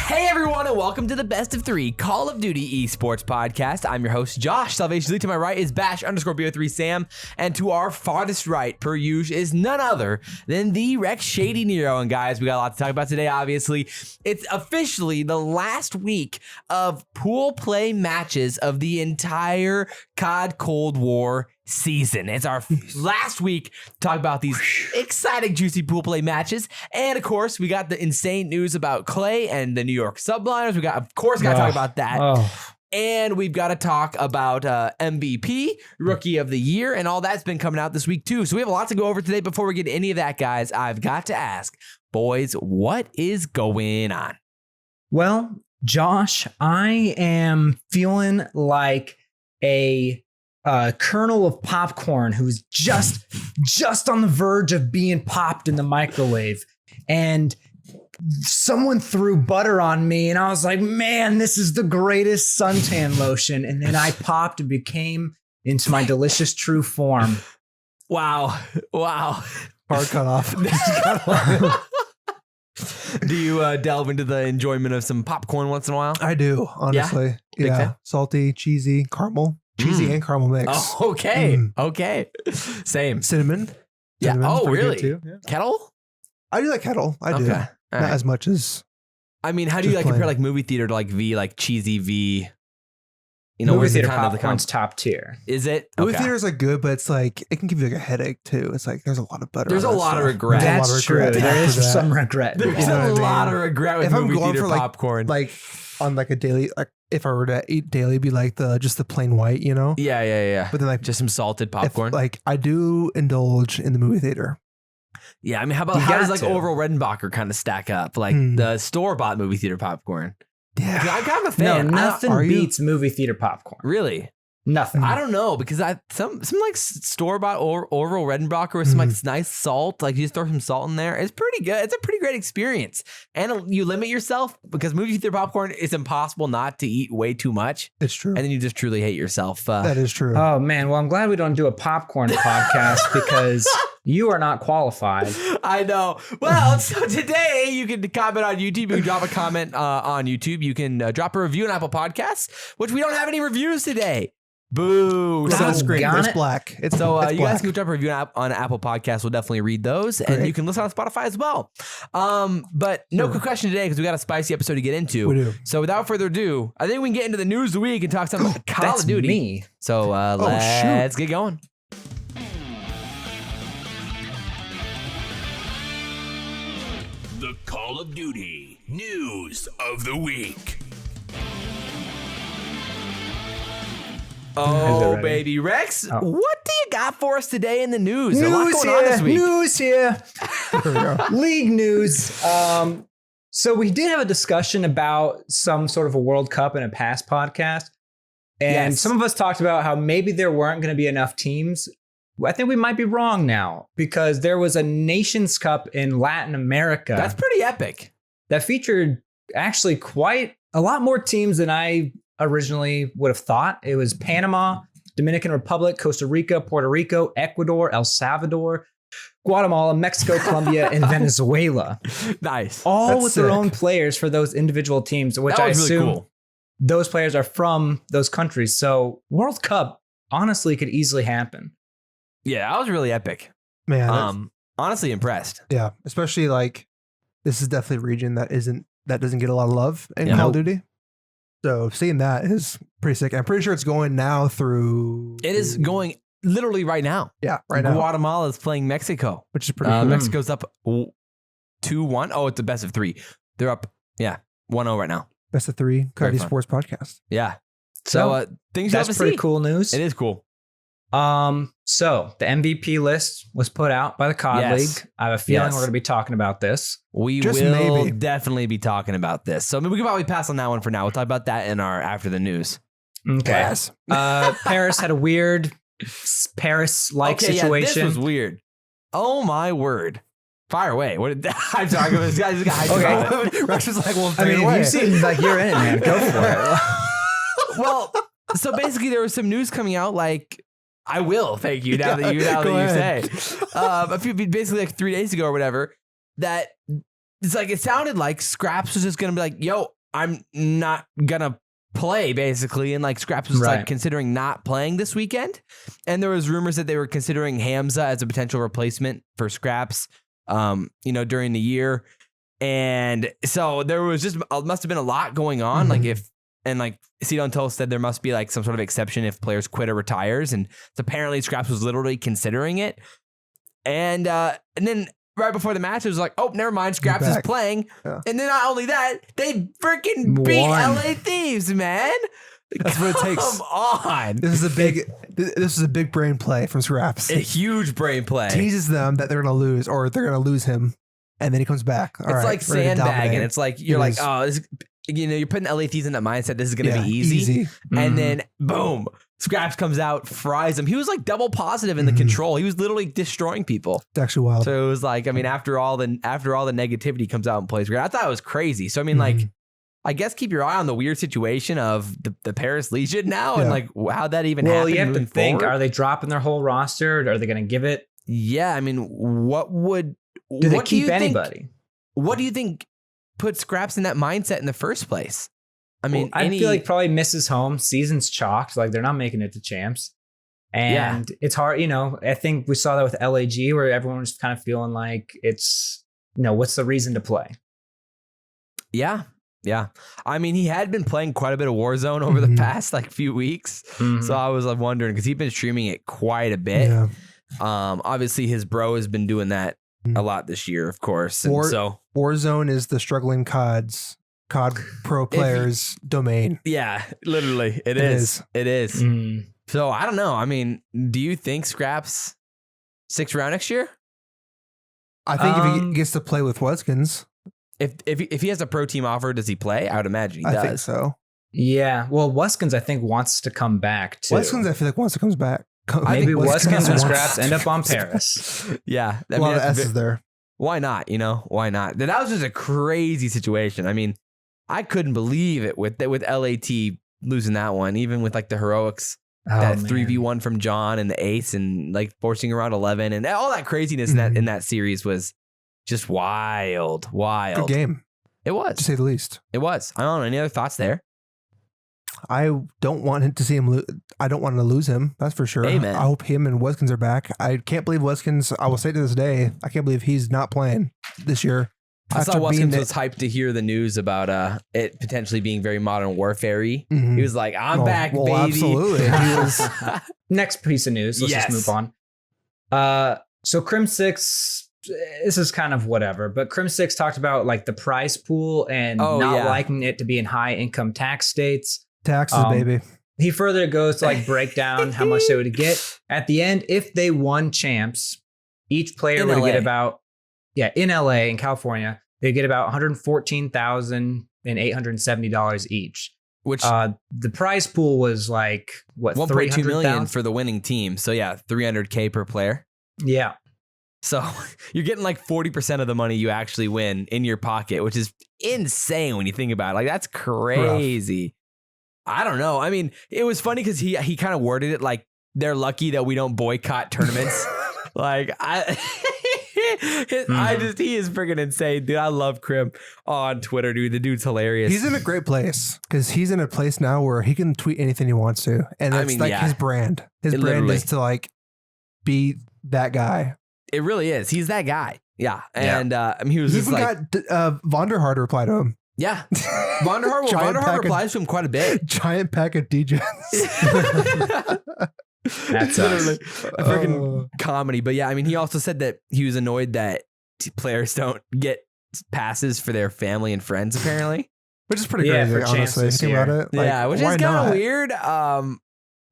Hey everyone, and welcome to the Best of 3 Call of Duty Esports Podcast. I'm your host, Josh. SalvationsElite to my right is Bash_Bo3 Sam, and to our farthest right, per usual, is none other than the Rex Shady Nero. And guys, we got a lot to talk about today, obviously. It's officially the last week of pool play matches of the entire COD Cold War season. It's our last week to talk about these exciting, juicy pool play matches. And of course, we got the insane news about Clay and the New York Subliners. We got to talk about that. And we've got to talk about MVP, Rookie of the Year, and all that's been coming out this week too. So we have a lot to go over today. Before we get to any of that, guys, I've got to ask, boys, what is going on? Well, Josh, I am feeling like a kernel of popcorn who's just on the verge of being popped in the microwave, and someone threw butter on me and I was like, man, this is the greatest suntan lotion. And then I popped and became into my delicious true form. Wow. Hard cut off. Do you delve into the enjoyment of some popcorn once in a while? I do, honestly. Yeah. Salty, cheesy, caramel. Cheesy and caramel mix. Oh, okay. Okay. Same. Cinnamon. Yeah. Cinnamon's Oh, pretty really? good too. Yeah. Kettle? I do like kettle. I do. Okay. Not All right. as much as. I mean, how do you Just compare plain. movie theater to like cheesy V? You Movie where's the theater kind of popcorn's top tier. Is it? Movie Okay. theaters are good, but it's like, it can give you like a headache too. It's like, there's a lot of butter. There's on a that lot of stuff. regret. There's a lot That's of true. regret There after is that. some regret. There's You know a what I lot mean? of regret with If I'm movie going theater for, like- popcorn. Like on like a daily, like if I were to eat daily, be like just the plain white, you know? Yeah. But then like, Just some salted if, popcorn. like I do indulge in the movie theater. Yeah, I mean, how You does got like to. Orville Redenbacher kind of stack up? Like the store-bought movie theater popcorn. Yeah. I'm kind of a No, fan. nothing are you- beats movie theater popcorn. Really? Nothing. I don't know, because some like store-bought Orville Redenbacher with some like nice salt. Like you just throw some salt in there. It's pretty good. It's a pretty great experience. And you limit yourself because movie theater popcorn is impossible not to eat way too much. It's true. And then you just truly hate yourself. That is true. Oh man, well I'm glad we don't do a popcorn podcast because you are not qualified. I know. Well, so today you can comment on YouTube. You can drop a comment on YouTube. You can drop a review on Apple Podcasts, which we don't have any reviews today. Boo. It's on So- screen. got It's it. black. It's So it's you guys black. can drop a review on Apple Podcasts. We'll definitely read those. And Great. you can listen on Spotify as well. But no quick question today because we got a spicy episode to get into. We do. So without further ado, I think we can get into the news of the week and talk some about Call That's of Duty. me. So let's get going. The Call of Duty News of the Week. Oh, ready? baby. Rex, Oh. what do you got for us today in the news? There's a lot News going on this week. news here. Here we go. League news. So we did have a discussion about some sort of a World Cup in a past podcast. And Yes. some of us talked about how maybe there weren't going to be enough teams. I think we might be wrong now because there was a Nations Cup in Latin America That's pretty epic. that featured actually quite a lot more teams than I originally would have thought. It was Panama, Dominican Republic, Costa Rica, Puerto Rico, Ecuador, El Salvador, Guatemala, Mexico, Colombia, and Venezuela. Nice. All That's with their sick. own players for those individual teams, which That I was really assume cool. those players are from those countries. So World Cup honestly could easily happen. Yeah, that was really epic. Man, that's- Honestly impressed. yeah, especially like this is definitely a region that doesn't get a lot of love in Yeah. Call of Duty. So seeing that is pretty sick. I'm pretty sure it's going now through. It is going literally right now. Yeah, right now, Guatemala is playing Mexico. which is pretty. Cool. Mexico's up 2-1. Oh, it's a best of 3. They're up, 1-0 right now. Best of 3 CoD Very fun. Esports Podcast. Yeah. So things you have That's to pretty see. cool news. It is cool. So the MVP list was put out by the COD Yes. League. I have a feeling Yes. we're going to be talking about this. We Just will maybe. definitely be talking about this. So I mean, we can probably pass on that one for now. We'll talk about that in our after the news. Okay. Yes. Paris had a weird Paris-like situation. Yeah, this was weird. Oh my word. Fire away. What did I'm sorry, this guy just got hyped about it. Rex was like, well, I mean, away. you seem like you're in it, man. Go for it. Well, so basically there was some news coming out like I will, thank you. Now that you Go say, ahead. basically like 3 days ago or whatever, that it's like it sounded like Skrapz was just gonna be like, "Yo, I'm not gonna play basically, and like Skrapz was like considering not playing this weekend, and there was rumors that they were considering Hamza as a potential replacement for Skrapz, during the year, and so there was just must have been a lot going on. Like CDL said there must be like some sort of exception if players quit or retires, and so apparently Skrapz was literally considering it, and then right before the match, it was like, oh, never mind, Skrapz is playing. Yeah. And then not only that, they freaking beat LA Thieves, man. That's what it takes. Come on. This is a big brain play from Skrapz. A huge brain play. Teases them that they're going to lose or they're going to lose him. And then he comes back. It's like sandbagging. It's like, you're like, oh, this, you're putting LA Thieves in that mindset. This is going to be easy. And then boom. Skrapz comes out, fries him. He was like double positive in the control. He was literally destroying people. It's actually wild. So it was like, I mean, after all the negativity comes out and plays great. I thought it was crazy. So I mean, like, I guess keep your eye on the weird situation of the Paris Legion now and like how that even happened. Well, you have to think: forward. Are they dropping their whole roster? Or are they going to give it? Yeah, I mean, do they keep anybody? What do you think put Skrapz in that mindset in the first place? I mean, I feel like probably misses home. Season's chalked. Like they're not making it to champs. And it's hard, I think we saw that with LAG where everyone was kind of feeling like it's, what's the reason to play? Yeah. Yeah. I mean, he had been playing quite a bit of Warzone over the past like few weeks. So I was like wondering because he'd been streaming it quite a bit. Yeah. Obviously his bro has been doing that a lot this year, of course. And so Warzone is the struggling COD pro players domain. Yeah, literally. It is. So I don't know. I mean, do you think Skrapz 6th round next year? I think if he gets to play with Weskins. If he has a pro team offer, does he play? I would imagine he does. I think so. Yeah. Well, Weskins, I think, wants to come back too. Weskins, I feel like wants to come back. Maybe Weskins and Skrapz end up on Paris. Yeah. A lot of S's there. Why not? Why not? That was just a crazy situation. I mean, I couldn't believe it with LAT losing that one, even with like the heroics, that 3v1 from John and the ace and like forcing around 11 and all that craziness in that series was just wild. Good game. It was, to say the least. It was. I don't know. Any other thoughts there? I don't want to see him. I don't want to lose him. That's for sure. Amen. I hope him and Weskins are back. I can't believe Weskins. I will say to this day, I can't believe he's not playing this year. I saw Weskins was hyped to hear the news about it potentially being very Modern Warfare-y. He was like, I'm back, baby. Absolutely. He was. Next piece of news. Let's just move on. So Crim 6, this is kind of whatever, but Crim 6 talked about like the prize pool and liking it to be in high income tax states. Taxes, baby. He further goes to like break down how much they would get. At the end, if they won champs, each player would get about... Yeah, in LA, in California, they get about $114,870 each. Which the prize pool was like what, $1.2 million for the winning team. So yeah, $300K per player. Yeah. So you're getting like 40% of the money you actually win in your pocket, which is insane when you think about it. Like that's crazy. Rough. I don't know. I mean, it was funny because he kind of worded it like they're lucky that we don't boycott tournaments. Like he is freaking insane, dude. I love Crim on Twitter, dude. The dude's hilarious. He's in a great place because he's in a place now where he can tweet anything he wants to, and it's his brand. His brand is to like be that guy. It really is. He's that guy. Yeah, and I mean, he was he just even like got Vonderhaar to reply to him. Yeah, Vonderhaar replies to him quite a bit. Giant pack of DJs. That's literally a freaking comedy. But yeah, I mean, he also said that he was annoyed that players don't get passes for their family and friends, apparently. Which is pretty crazy, honestly. Think about it. Like, yeah, which is kind of weird.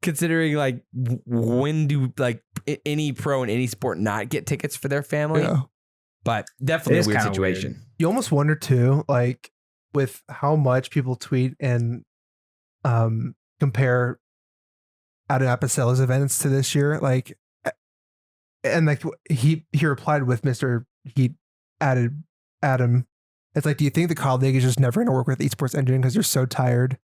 Considering like when do like any pro in any sport not get tickets for their family? Yeah. But definitely a weird situation. Weird. You almost wonder too, like with how much people tweet and compare Adam Apicella's events to this year, like, and like he replied with he added Adam. It's like, do you think the COD League is just never going to work with Esports Engine because you're so tired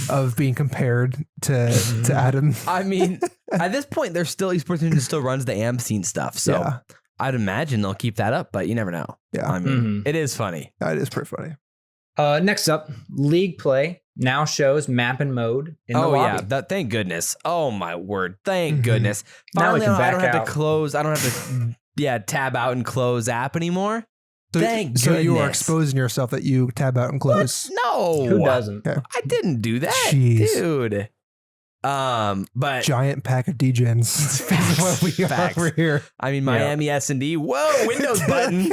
of being compared to Adam? I mean, at this point, there's still Esports Engine still runs the AM scene stuff, so I'd imagine they'll keep that up, but you never know. Yeah, I mean, it is funny. It is pretty funny. Next up, League Play now shows map and mode in the lobby. Thank goodness. Oh my word. Thank Mhm. goodness. Now we Finally, can I back don't have out. to close. I don't have to tab out and close app anymore. Thank So you are goodness. exposing yourself that you tab out and close. No. Who doesn't? Okay. I didn't do that, Jeez. dude. But Giant pack of degens. Facts. What we Facts. are over here. I mean, Miami S&D. Whoa, Windows button.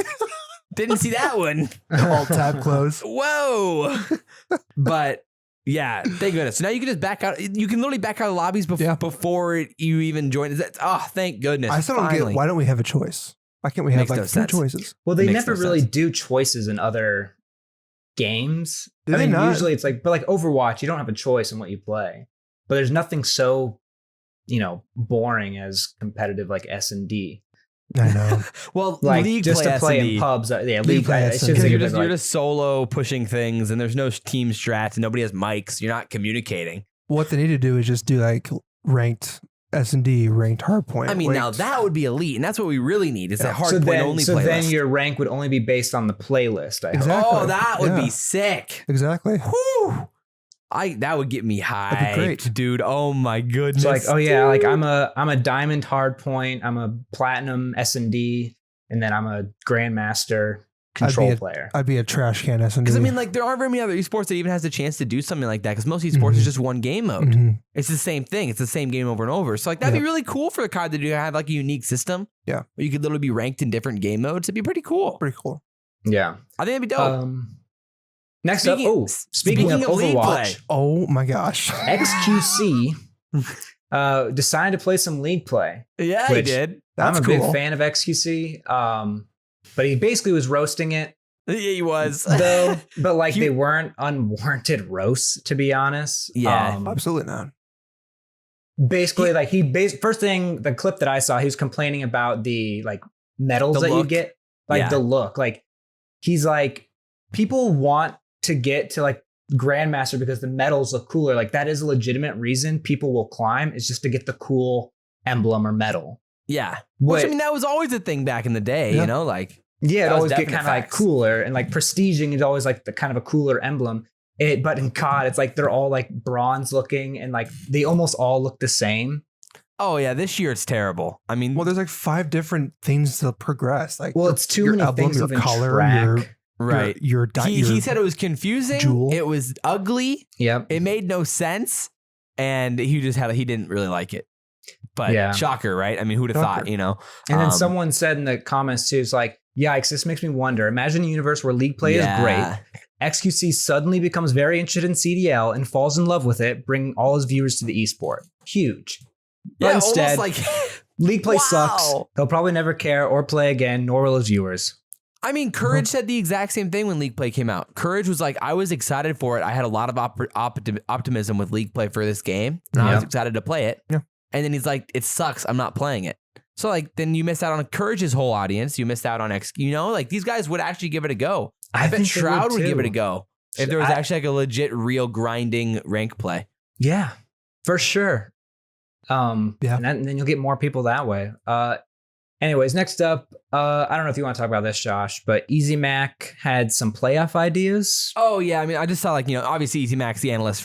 Didn't see that one. Alt tab close. Whoa. But yeah, thank goodness. So now you can just back out. You can literally back out of lobbies before you even join. Thank goodness. I still don't Finally. get why don't we have a choice? Why can't we have Makes no like 3 sense. choices? Well, they Makes never no really sense. do choices in other games. Do they not? Usually it's like, but like Overwatch, you don't have a choice in what you play. But there's nothing so, boring as competitive like S&D. I know. Well, Like league just play to play S&D. in pubs. League League play play. S&D. It's just Because like, you're just solo pushing things, and there's no team strats, and nobody has mics. You're not communicating. What they need to do is just do like ranked S&D, ranked hardpoint. I mean, now ranked- that would be elite, and that's what we really need. Is that hard so point then, only so playlist. then your rank would only be based on the playlist. I hope. Exactly. Oh, that would Yeah. be sick. Exactly. Whew. That would get me hyped, That'd be great. dude. Oh my goodness. It's like, oh yeah, like dude. I'm a diamond hardpoint, I'm a platinum S&D, and then I'm a grandmaster control player. I'd be a trash can S&D. Because I mean, like, there aren't very many other esports that even has the chance to do something like that. Because most esports is just one game mode. Mhm. It's the same thing. It's the same game over and over. So like that'd be really cool for the COD to do have like a unique system. Yeah. Where you could literally be ranked in different game modes. It'd be pretty cool. Pretty cool. Yeah. I think it'd be dope. Next Speaking- up, speaking of League Overwatch, play. Oh my gosh. XQC decided to play some League play. Yeah, he which- did. That's I'm a cool. big fan of XQC, but he basically was roasting it, Yeah, he was. though. But like You- they weren't unwarranted roasts, to be honest. Yeah. Absolutely not. Basically, like first thing, the clip that I saw, he was complaining about the like medals The that you look. get, like Yeah. the look. Like he's like, people want to get to like Grandmaster because the medals look cooler. Like that is a legitimate reason people will climb. It's just to get the cool emblem or medal. Yeah. Which, I What- mean, that was always a thing back in the day, Yeah. you know? Like, Yeah, it That was always get definite kind of like facts. cooler, and like prestiging is always like the kind of a cooler emblem. But in COD, it's like they're all like bronze looking, and like they almost all look the same. oh, yeah, this year it's terrible. I mean, Well, there's like 5 different things to progress. Like Well, it's too your many emblem, things to your even color, track. right. Your He said it was confusing. Jewel. It was ugly. Yep. It made no sense. And he didn't really like it. But Yeah. shocker, right? I mean, who'd have Shocker. thought, you know? And then Um, someone said in the comments too, it's like, yikes, this makes me wonder. Imagine a universe where League play is great. XQC suddenly becomes very interested in CDL and falls in love with it, bringing all his viewers to the esport. Huge. But Yeah, instead, almost like, League play Wow. sucks. He'll probably never care or play again, nor will his viewers. I mean, Courage said the exact same thing when League Play came out. Courage was like, I was excited for it. I had a lot of optimism with League Play for this game, and I was Yeah. excited to play it. Yeah. And then he's like, it sucks. I'm not playing it. So like, then you missed out on Courage's whole audience. You missed out on like these guys would actually give it a go. I bet think they Shroud would give it a too. go if there was actually like a legit, real grinding rank play. Yeah, for sure. Yeah. And then you'll get more people that way. Anyways, next up, I don't know if you want to talk about this, Josh, but EasyMac had some playoff ideas. Oh yeah, I mean, I just saw like, you know, obviously EasyMac's the analyst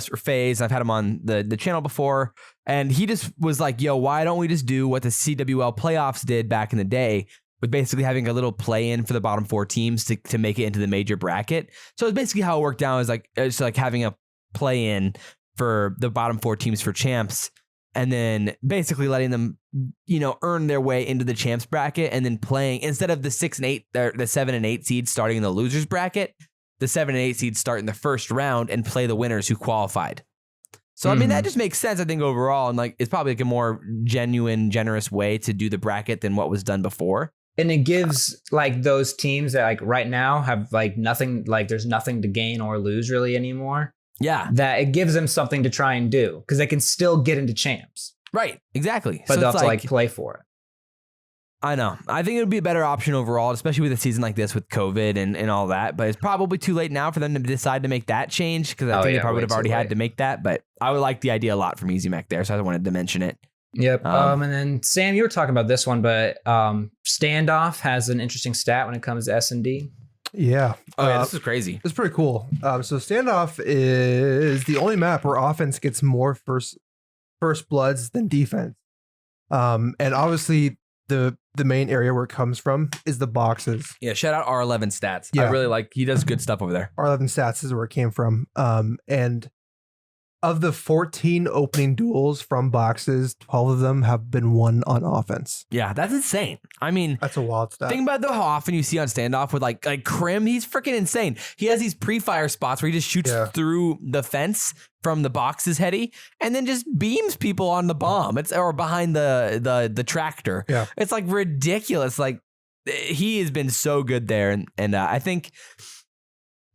for FaZe. I've had him on the channel before, and he just was like, "Yo, why don't we just do what the CWL playoffs did back in the day, with basically having a little play-in for the bottom 4 teams to make it into the major bracket?" So it's basically how it worked out is like it's like having a play-in for the bottom 4 teams for champs, and then basically letting them, you know, earn their way into the champs bracket, and then playing instead of the 6 and 8, the 7 and 8 seeds starting in the losers bracket, the 7 and 8 seeds start in the first round and play the winners who qualified. So I mean, that just makes sense, I think, overall, and like it's probably like a more genuine, generous way to do the bracket than what was done before. And it gives like those teams that like right now have like nothing, like there's nothing to gain or lose really anymore. Yeah, That it gives them something to try and do because they can still get into champs, right, exactly. but So they'll it's have to like play for it. I know. I think it would be a better option overall, especially with a season like this with COVID and all that. But it's probably too late now for them to decide to make that change because I think they probably would have already had to make that. But I would like the idea a lot from EasyMac there, so I wanted to mention it. Yep. And then Sam, you were talking about this one, but Standoff has an interesting stat when it comes to S&D. Yeah. Oh, yeah, this is crazy. It's pretty cool. So standoff is the only map where offense gets more first bloods than defense. And obviously the main area where it comes from is the boxes. Yeah, shout out R11 Stats. Yeah. I really like, he does good stuff over there. R11 Stats is where it came from. And of the 14 opening duels from boxes, 12 of them have been won on offense. Yeah, that's insane. I mean, That's a wild stat. think about how often you see on standoff with like Crim. He's freaking insane. He has these pre-fire spots where he just shoots through the fence from the boxes heady and then just beams people on the bomb. Or behind the tractor. Yeah. It's like ridiculous. Like he has been so good there, and I think.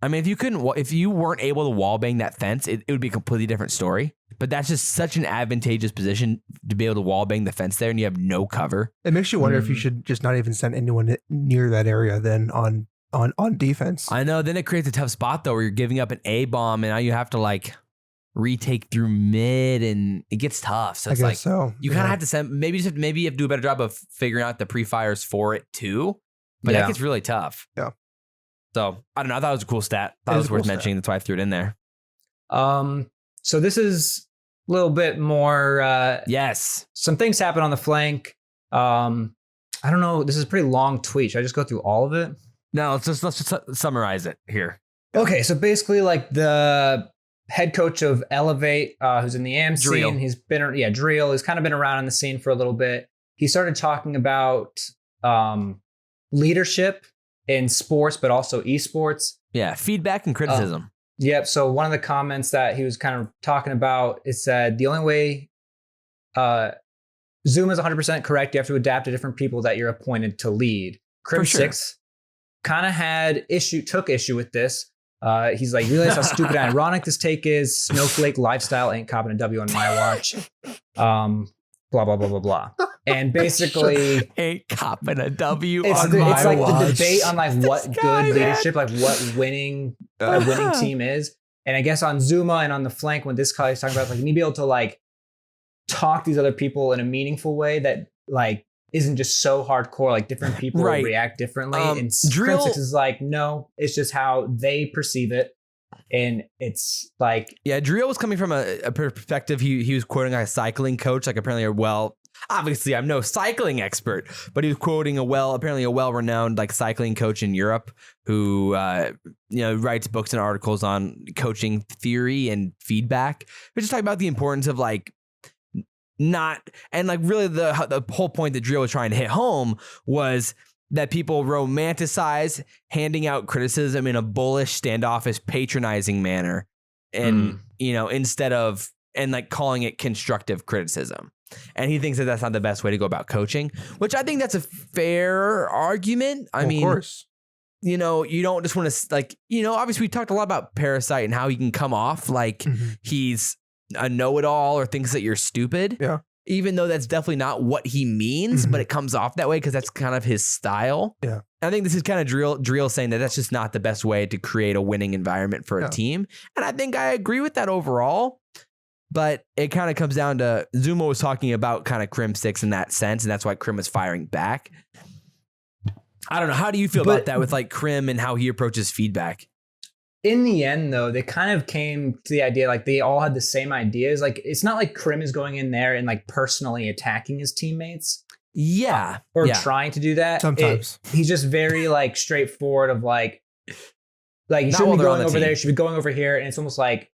I mean, if you weren't able to wallbang that fence, it would be a completely different story. But that's just such an advantageous position to be able to wallbang the fence there, and you have no cover. It makes you wonder if you should just not even send anyone near that area then on defense. I know. Then it creates a tough spot though, where you're giving up an A bomb, and now you have to like retake through mid, and it gets tough. So it's like you kind of have to send. Maybe you have to do a better job of figuring out the pre-fires for it too. But that gets really tough. Yeah. So I don't know. I thought it was a cool stat. Thought it was worth mentioning. That's why I threw it in there. So this is a little bit more. Yes. Some things happen on the flank. I don't know. This is a pretty long tweet. Should I just go through all of it? No, let's just summarize it here. Okay, so basically, like the head coach of Elevate, who's in the AM scene, he's been Drill. He's kind of been around in the scene for a little bit. He started talking about leadership in sports, but also esports. Yeah, feedback and criticism. Yep. So one of the comments that he was kind of talking about, it said the only way Zoom is 100% correct. You have to adapt to different people that you're appointed to lead. Crim 6 kind of took issue with this. He's like, realize how stupid and ironic this take is. Snowflake lifestyle ain't copping a W on my watch. Blah, blah, blah, blah, blah. And basically ain't copping a W it's on my like watch. The debate on like what good leadership, like what winning team is. And I guess on Zuma and on the flank, when this guy is talking about, like, you need to be able to like talk these other people in a meaningful way that like isn't just so hardcore, like different people react differently. And Crim 6 is like, no, it's just how they perceive it. And it's like, yeah, Drill was coming from a perspective. He was quoting a cycling coach, like apparently obviously I'm no cycling expert, but he was quoting apparently a well-renowned like cycling coach in Europe who writes books and articles on coaching theory and feedback. We're just talking about the importance of like really the whole point that Drill was trying to hit home was that people romanticize handing out criticism in a bullish, standoffish, patronizing manner, and instead of like calling it constructive criticism. And he thinks that that's not the best way to go about coaching, which I think that's a fair argument. I mean, of course, you don't just want to like, obviously we talked a lot about Parasite and how he can come off like he's a know-it-all or thinks that you're stupid. Yeah. Even though that's definitely not what he means, but it comes off that way because that's kind of his style. Yeah. I think this is kind of Drill saying that that's just not the best way to create a winning environment for a team. And I think I agree with that overall. But it kind of comes down to Zuma was talking about kind of Crim 6 in that sense, and that's why Crim was firing back. I don't know. How do you feel about that with like Crim and how he approaches feedback? In the end, though, they kind of came to the idea like they all had the same ideas. Like it's not like Crim is going in there and like personally attacking his teammates. Yeah. Or trying to do that. Sometimes. He's just very like straightforward of like you shouldn't be going over there, you should be going over here. And it's almost like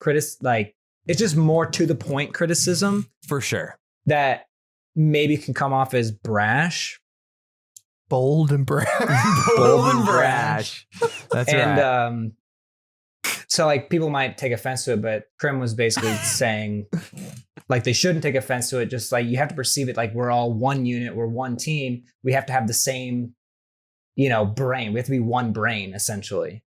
it's just more to the point criticism. For sure. That maybe can come off as brash. Bold and brash. Bold and brash. That's right. And so like people might take offense to it, but Crim was basically saying like they shouldn't take offense to it. Just like you have to perceive it like we're all one unit, we're one team. We have to have the same, brain. We have to be one brain essentially.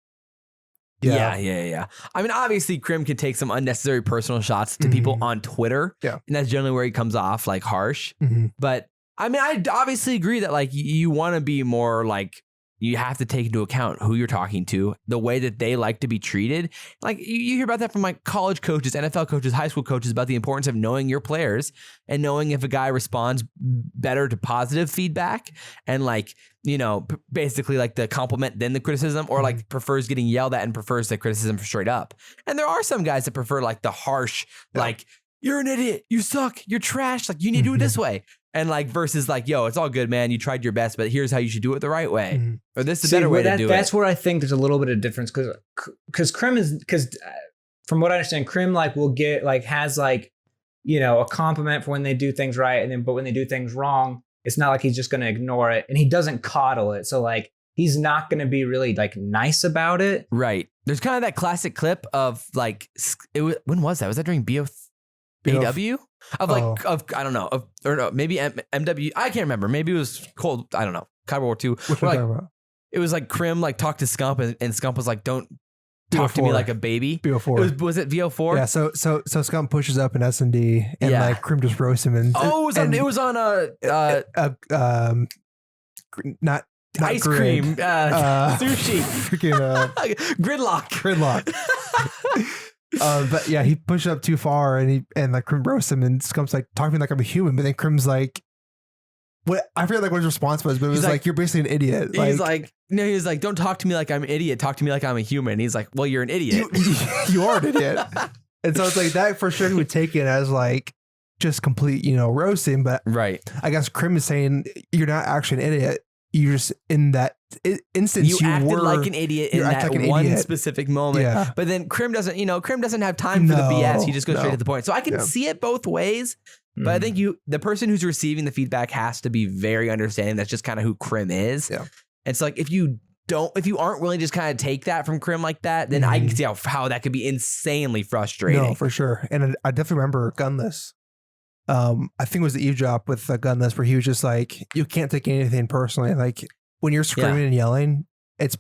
Yeah. I mean, obviously, Crim can take some unnecessary personal shots to people on Twitter. Yeah. And that's generally where he comes off like harsh. But I mean, I obviously agree that like you want to be more like you have to take into account who you're talking to, the way that they like to be treated. Like you hear about that from like college coaches, NFL coaches, high school coaches about the importance of knowing your players and knowing if a guy responds better to positive feedback and like, you know, basically like the compliment then the criticism, or like prefers getting yelled at and prefers the criticism straight up. And there are some guys that prefer like the harsh, like, you're an idiot, you suck, you're trash, like you need to do it this way. And like versus like, yo, it's all good, man. You tried your best, but here's how you should do it the right way. Or this is a better way to do it. That's where I think there's a little bit of difference because Crim is, because from what I understand, Crim like will get like has like, you know, a compliment for when they do things right, and then but when they do things wrong, it's not like he's just going to ignore it, and he doesn't coddle it. So like he's not going to be really like nice about it. Right. There's kind of that classic clip of like when was that? Was that during BW? Of like, of I don't know, or no, maybe MW. I can't remember. Maybe it was cold. I don't know. World War II. Like, it was like Crim like talked to Scump, and Scump was like, "Don't talk to me like a baby." VO4. Was it VO4? Yeah. So Scump pushes up in S&D, and like Crim just roasts him. And it was on not ice grid. cream, sushi, freaking gridlock. But yeah, he pushed up too far, and like Crim roasts him, and Scump's like, talk to me like I'm a human. But then Crim's like, what? I forget like what his response was, but it was like you're basically an idiot. He's like, don't talk to me like I'm an idiot. Talk to me like I'm a human. And he's like, well, you're an idiot. You are an idiot. And so it's like that for sure he would take it as like just complete, you know, roasting. But right, I guess Crim is saying you're not actually an idiot. You just in that instance you acted were like an idiot in that like one idiot. specific moment. Yeah. But then Crim doesn't have time for the BS. He just goes straight to the point. So I can see it both ways. But I think the person who's receiving the feedback has to be very understanding. That's just kind of who Crim is. Yeah. And so like if you aren't willing to just kind of take that from Crim like that, then I can see how that could be insanely frustrating. No, for sure. And I definitely remember Gunless. I think it was the eavesdrop with Gunless where he was just like, you can't take anything personally. Like when you're screaming and yelling, it's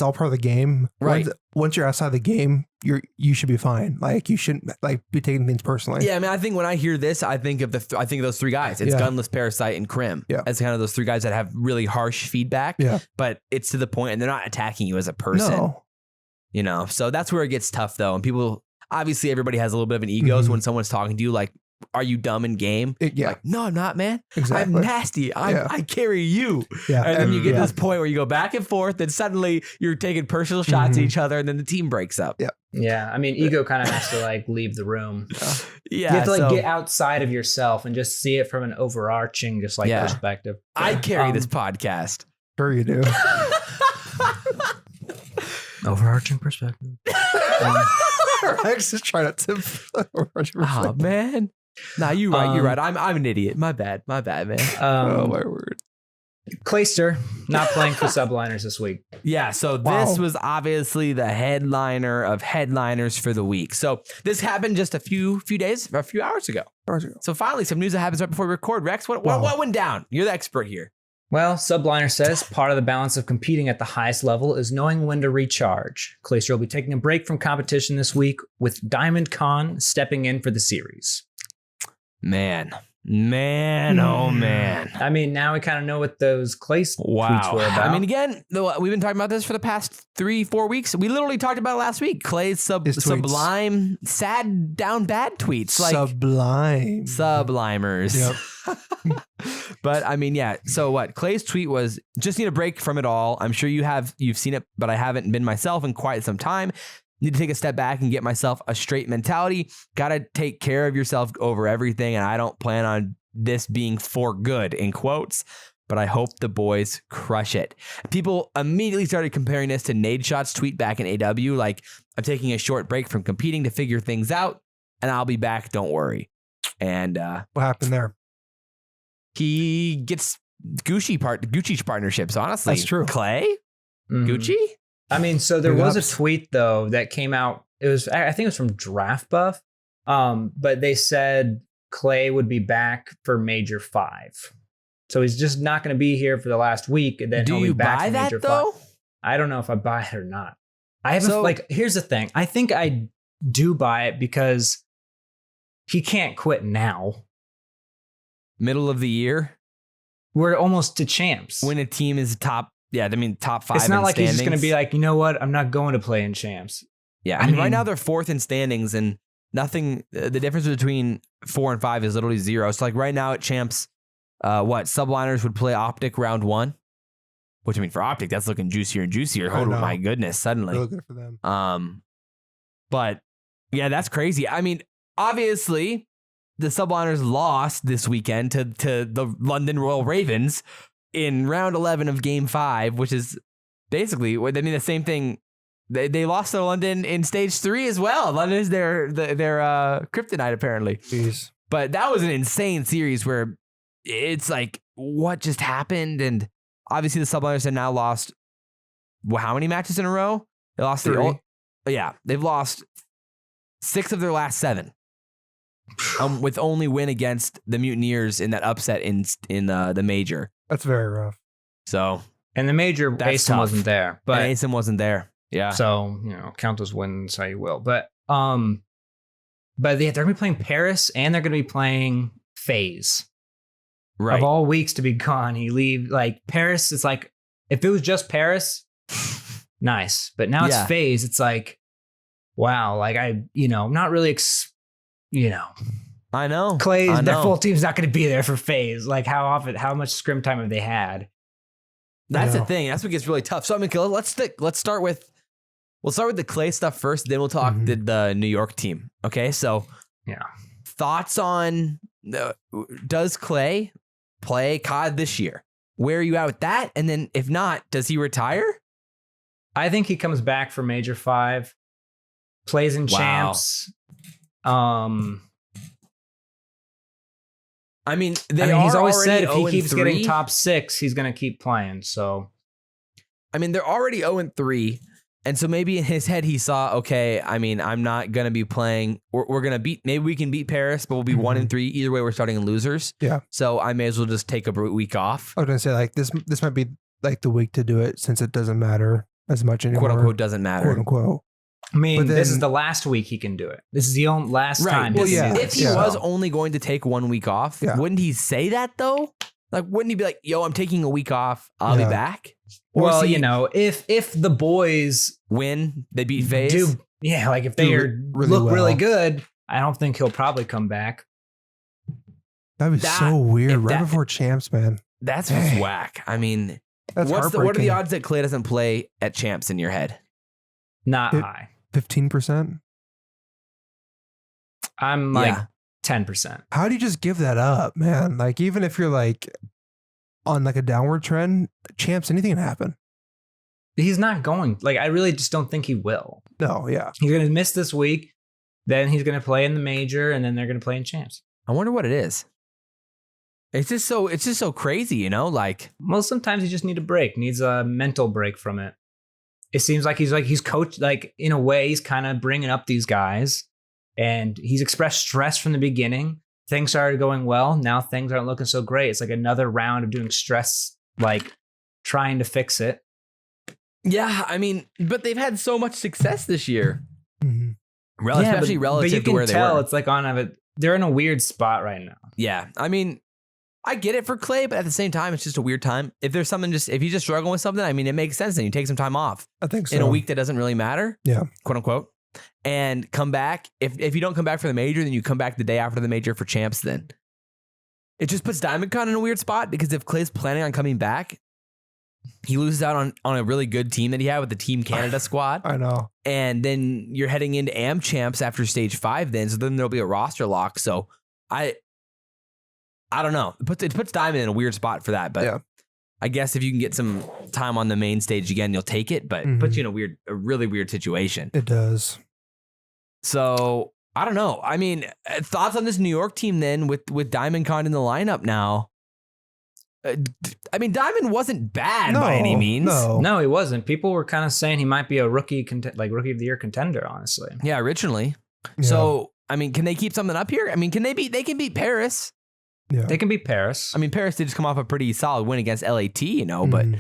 all part of the game. Right. Once you're outside the game, you should be fine. Like you shouldn't like be taking things personally. Yeah, I mean, I think when I hear this, I think of those three guys. It's Gunless, Parasite, and Crim. Yeah, as kind of those three guys that have really harsh feedback. Yeah, but it's to the point, and they're not attacking you as a person. No. You know, so that's where it gets tough though, and people obviously everybody has a little bit of an ego. So when someone's talking to you, like, are you dumb in game? Like, no, I'm not, man. Exactly. I'm nasty. I carry you. Yeah. And then you get to this point where you go back and forth, then suddenly you're taking personal shots at each other, and then the team breaks up. Yeah. Yeah. I mean, ego kind of has to like leave the room. Yeah. You have to like get outside of yourself and just see it from an overarching, just like perspective. I carry this podcast. Sure you do. Overarching perspective. Rex is trying to. Oh man. Nah, you're right. I'm an idiot. My bad, man. Oh my word. Clayster not playing for Subliners this week. Yeah, so this was obviously the headliner of headliners for the week. So this happened just a few hours ago. So finally, some news that happens right before we record. Rex, what went down? You're the expert here. Well, Subliner says part of the balance of competing at the highest level is knowing when to recharge. Clayster will be taking a break from competition this week, with Diamondcon stepping in for the series. Man, oh man. I mean, now we kind of know what those Clay tweets were about. I mean, again, we've been talking about this for the past 3-4 weeks. We literally talked about it last week. Clay's sublime, sad, down bad tweets. Like Sublimers. Yep. But I mean, yeah. So what? Clay's tweet was, just need a break from it all. I'm sure you've seen it, but I haven't been myself in quite some time. Need to take a step back and get myself a straight mentality. Got to take care of yourself over everything. And I don't plan on this being for good, in quotes, but I hope the boys crush it. People immediately started comparing this to Nadeshot's tweet back in AW. Like, I'm taking a short break from competing to figure things out, and I'll be back. Don't worry. And what happened there? He gets Gucci's partnerships, honestly. That's true. Clay? Gucci? I mean, so there was a tweet though that came out. I think it was from Draft Buff. But they said Clay would be back for Major 5. So he's just not going to be here for the last week, and then he'll be back for Major 5. I don't know if I buy it or not. I haven't here's the thing. I think I do buy it because he can't quit now. Middle of the year? We're almost to champs. When a team is top Yeah, I mean, top 5 It's not in like standings. he's just going to be like, you know what? I'm not going to play in champs. Yeah, I I mean, right mean- now they're 4th in standings, and nothing. The difference between 4 and 5 is literally 0. So like right now at champs, subliners would play Optic round 1, which I mean for Optic that's looking juicier and juicier. I Oh know. my goodness, suddenly. Real good for them. But yeah, that's crazy. I mean, obviously the subliners lost this weekend to the London Royal Ravens in round 11 of game 5, which is basically, I mean, the same thing. They lost to London in stage 3 as well. London is their kryptonite apparently. Jeez. But that was an insane series where it's like, what just happened? And obviously the subliners have now lost, how many matches in a row? They lost 3. they've lost 6 of their last 7. With only win against the Mutineers in that upset in the major. That's very rough. So And the major That's ASIM tough. wasn't there. But and ASIM wasn't there. Yeah. so, count those wins how you will. But they're going to be playing Paris and they're going to be playing FaZe. Right. Of all weeks to be gone, he leave like Paris. It's like if it was just Paris, nice. But now Yeah. it's FaZe. It's like, wow. Like I'm not really, I know. Clay's I their know. full team's not going to be there for FaZe. Like how much scrim time have they had? That's the know. thing. That's what gets really tough. So I mean, let's start with the Clay stuff first. Then we'll talk Mhm. the New York team. Okay. So Yeah. thoughts on does Clay play COD this year? Where are you at with that? And then if not, does he retire? I think he comes back for Major 5, plays in Wow. champs. I mean, He's always said if he 0-3. keeps getting top 6, he's going to keep playing. So I mean, they're already 0-3. And so maybe in his head, he saw, okay, I mean, I'm not going to be playing. We're going to beat, maybe we can beat Paris, but we'll be 1-3. Either way, we're starting in losers. Yeah. So I may as well just take a week off. I was gonna say like this might be like the week to do it since it doesn't matter as much anymore. Quote unquote doesn't matter. Quote unquote. I mean, But this then- is the last week he can do it. This is the only last Right. time. Well, he can yeah. do If this. he Yeah. was only going to take 1 week off, Yeah. wouldn't he say that though? Like, wouldn't he be like, yo, I'm taking a week off. I'll be Yeah. back? Or Well, is he if the boys win, they beat FaZe. like if they Do are really look well. really good, I don't think he'll probably come back. That'd be That- so weird. if Right that- before champs, man. That's Dang. whack. I mean, That's what are the heartbreaking. odds that Clay doesn't play at champs in your head? Not It- high. 15%? I'm like Yeah. 10%. How do you just give that up, man? Like even if you're like on like a downward trend, champs, anything can happen. He's not going. Like I really just don't think he will. No, yeah. He's going to miss this week. Then he's going to play in the major, and then they're going to play in champs. I wonder what it is. It's just so crazy, like Well, sometimes you just need a break. Needs a mental break from it. It seems like he's coached. Like in a way, he's kind of bringing up these guys, and he's expressed stress from the beginning. Things started going well. Now things aren't looking so great. It's like another round of doing stress, like trying to fix it. yeah, I mean, but they've had so much success this year. Mhm. Especially relative but you to can where they tell were. it's like they're in a weird spot right now. Yeah, I mean, I get it for Clay, but at the same time, it's just a weird time. If there's something, if he's just struggling with something, I mean, it makes sense. Then you take some time off I think so. in a week that doesn't really matter. Yeah. Quote unquote. And come back. If you don't come back for the major, then you come back the day after the major for champs. Then it just puts Diamondcon in a weird spot because if Clay's planning on coming back, he loses out on a really good team that he had with the Team Canada squad. I know. And then you're heading into AM champs after stage 5 then. So then there'll be a roster lock. So I don't know. It puts Diamond in a weird spot for that. But Yeah. I guess if you can get some time on the main stage again, you'll take it. But it puts you in a really weird situation. It does. So I don't know. I mean, thoughts on this New York team then with Diamondcon in the lineup now? I mean, Diamond wasn't bad by any means. No. No, he wasn't. People were kind of saying he might be a rookie of the year contender. Honestly, Yeah, originally. Yeah. So I mean, can they keep something up here? I mean, they can beat Paris. Yeah. they can beat Paris. I mean, Paris did just come off a pretty solid win against LAT, but Mhm.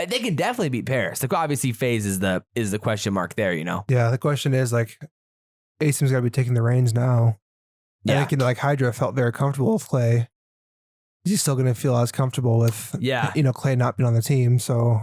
they can definitely beat Paris. Like obviously, FaZe is the question mark there. Yeah. The question is like, ASIM's got to be taking the reins now. Yeah. I think like Hydra felt very comfortable with Clay. he's still going to feel as comfortable with, Yeah. Clay not being on the team. So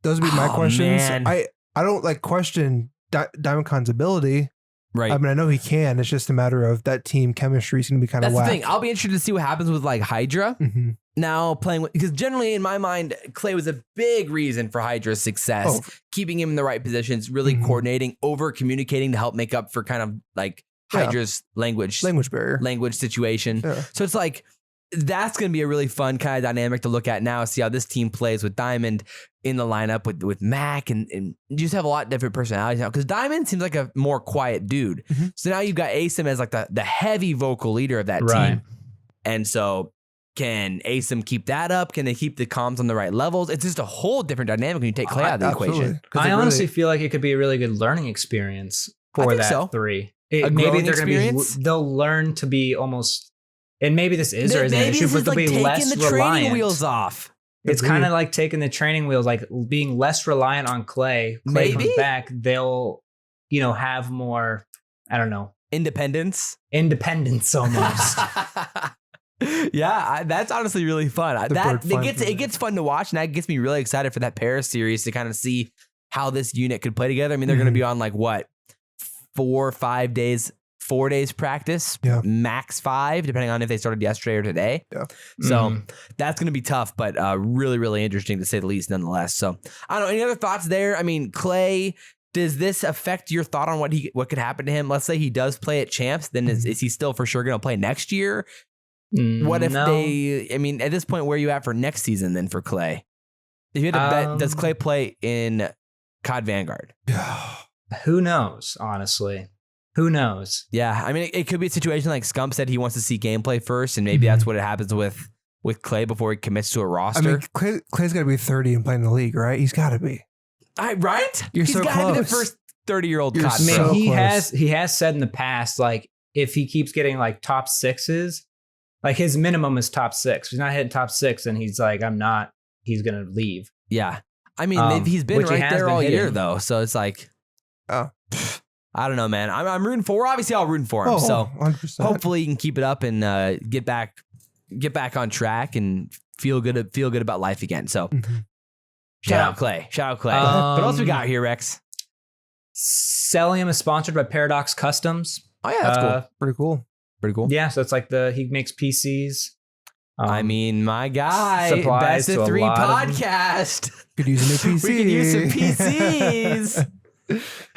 those would be my questions. Man. I don't question Diamondcon's ability. Right. I mean, I know he can. It's just a matter of that team chemistry is going to be kind of That's the whack. thing. I'll be interested to see what happens with like Hydra Mhm. now playing with, because generally in my mind, Clay was a big reason for Hydra's success, Oh. keeping him in the right positions, really Mhm. coordinating, over communicating to help make up for kind of like Yeah. Hydra's language barrier. situation. Yeah. So it's like, that's going to be a really fun kind of dynamic to look at now, see how this team plays with Diamond in the lineup with Mac, and you just have a lot of different personalities now, because Diamond seems like a more quiet dude. Mhm. So now you've got Asim as like the heavy vocal leader of that Right. team. And so can Asim keep that up? Can they keep the comms on the right levels? It's just a whole different dynamic when you take Clay out of the Absolutely. equation. 'Cause I it honestly really- feel like it could be a really good learning experience I for think that so. three. A Maybe growing they're going to be, experience? they'll learn to be almost, and maybe this is or isn't an Maybe issue, this but is they'll like be taking less the training reliant. wheels off. It's Agreed. kind of like taking the training wheels, like being less reliant on Clay. Clay Maybe. comes back, they'll, have more, I don't know, Independence. independence almost. Yeah, that's honestly really fun. The bird flying It through gets fun to watch, and that gets me really excited for that Paris series to kind of see how this unit could play together. I mean, they're going to be on like what, 4 or 5 days, 4 days practice, Yeah. max 5, depending on if they started yesterday or today. Yeah. So that's going to be tough, but really, really interesting to say the least, nonetheless. So I don't know. Any other thoughts there? I mean, Clay, does this affect your thought on what could happen to him? Let's say he does play at champs, then is he still for sure going to play next year? What if at this point, where are you at for next season then for Clay? If you had to bet, does Clay play in COD Vanguard? Who knows, honestly? Who knows? Yeah, I mean, it could be a situation like Scump said, he wants to see gameplay first, and maybe that's what happens with Clay before he commits to a I roster. mean, Clay's got to be 30 and playing in the league, right? He's got to be. Right? You're He's so gotta be the close. first 30-year-old You're COD I mean, pro. so he close. has said in the past, like, if he keeps getting like top 6s, like his minimum is top 6. If he's not hitting top 6, and he's like, he's gonna leave. Yeah. I mean, he's been which he right has there been all year, hitting. though. So it's like, Oh. I don't know, man. I'm rooting for. We're obviously all rooting for him. So 100%. hopefully he can keep it up and get back on track and feel good about life again. So Mhm. shout Yeah. out Clay. What else we got here, Rex? Cellium is sponsored by Paradox Customs. Oh yeah, that's cool. Pretty cool. Pretty cool. Yeah, so it's like he makes PCs. I mean, my guy, supplies Best to of a 3 lot of them. podcast. Could use a new PC. We could use some PCs.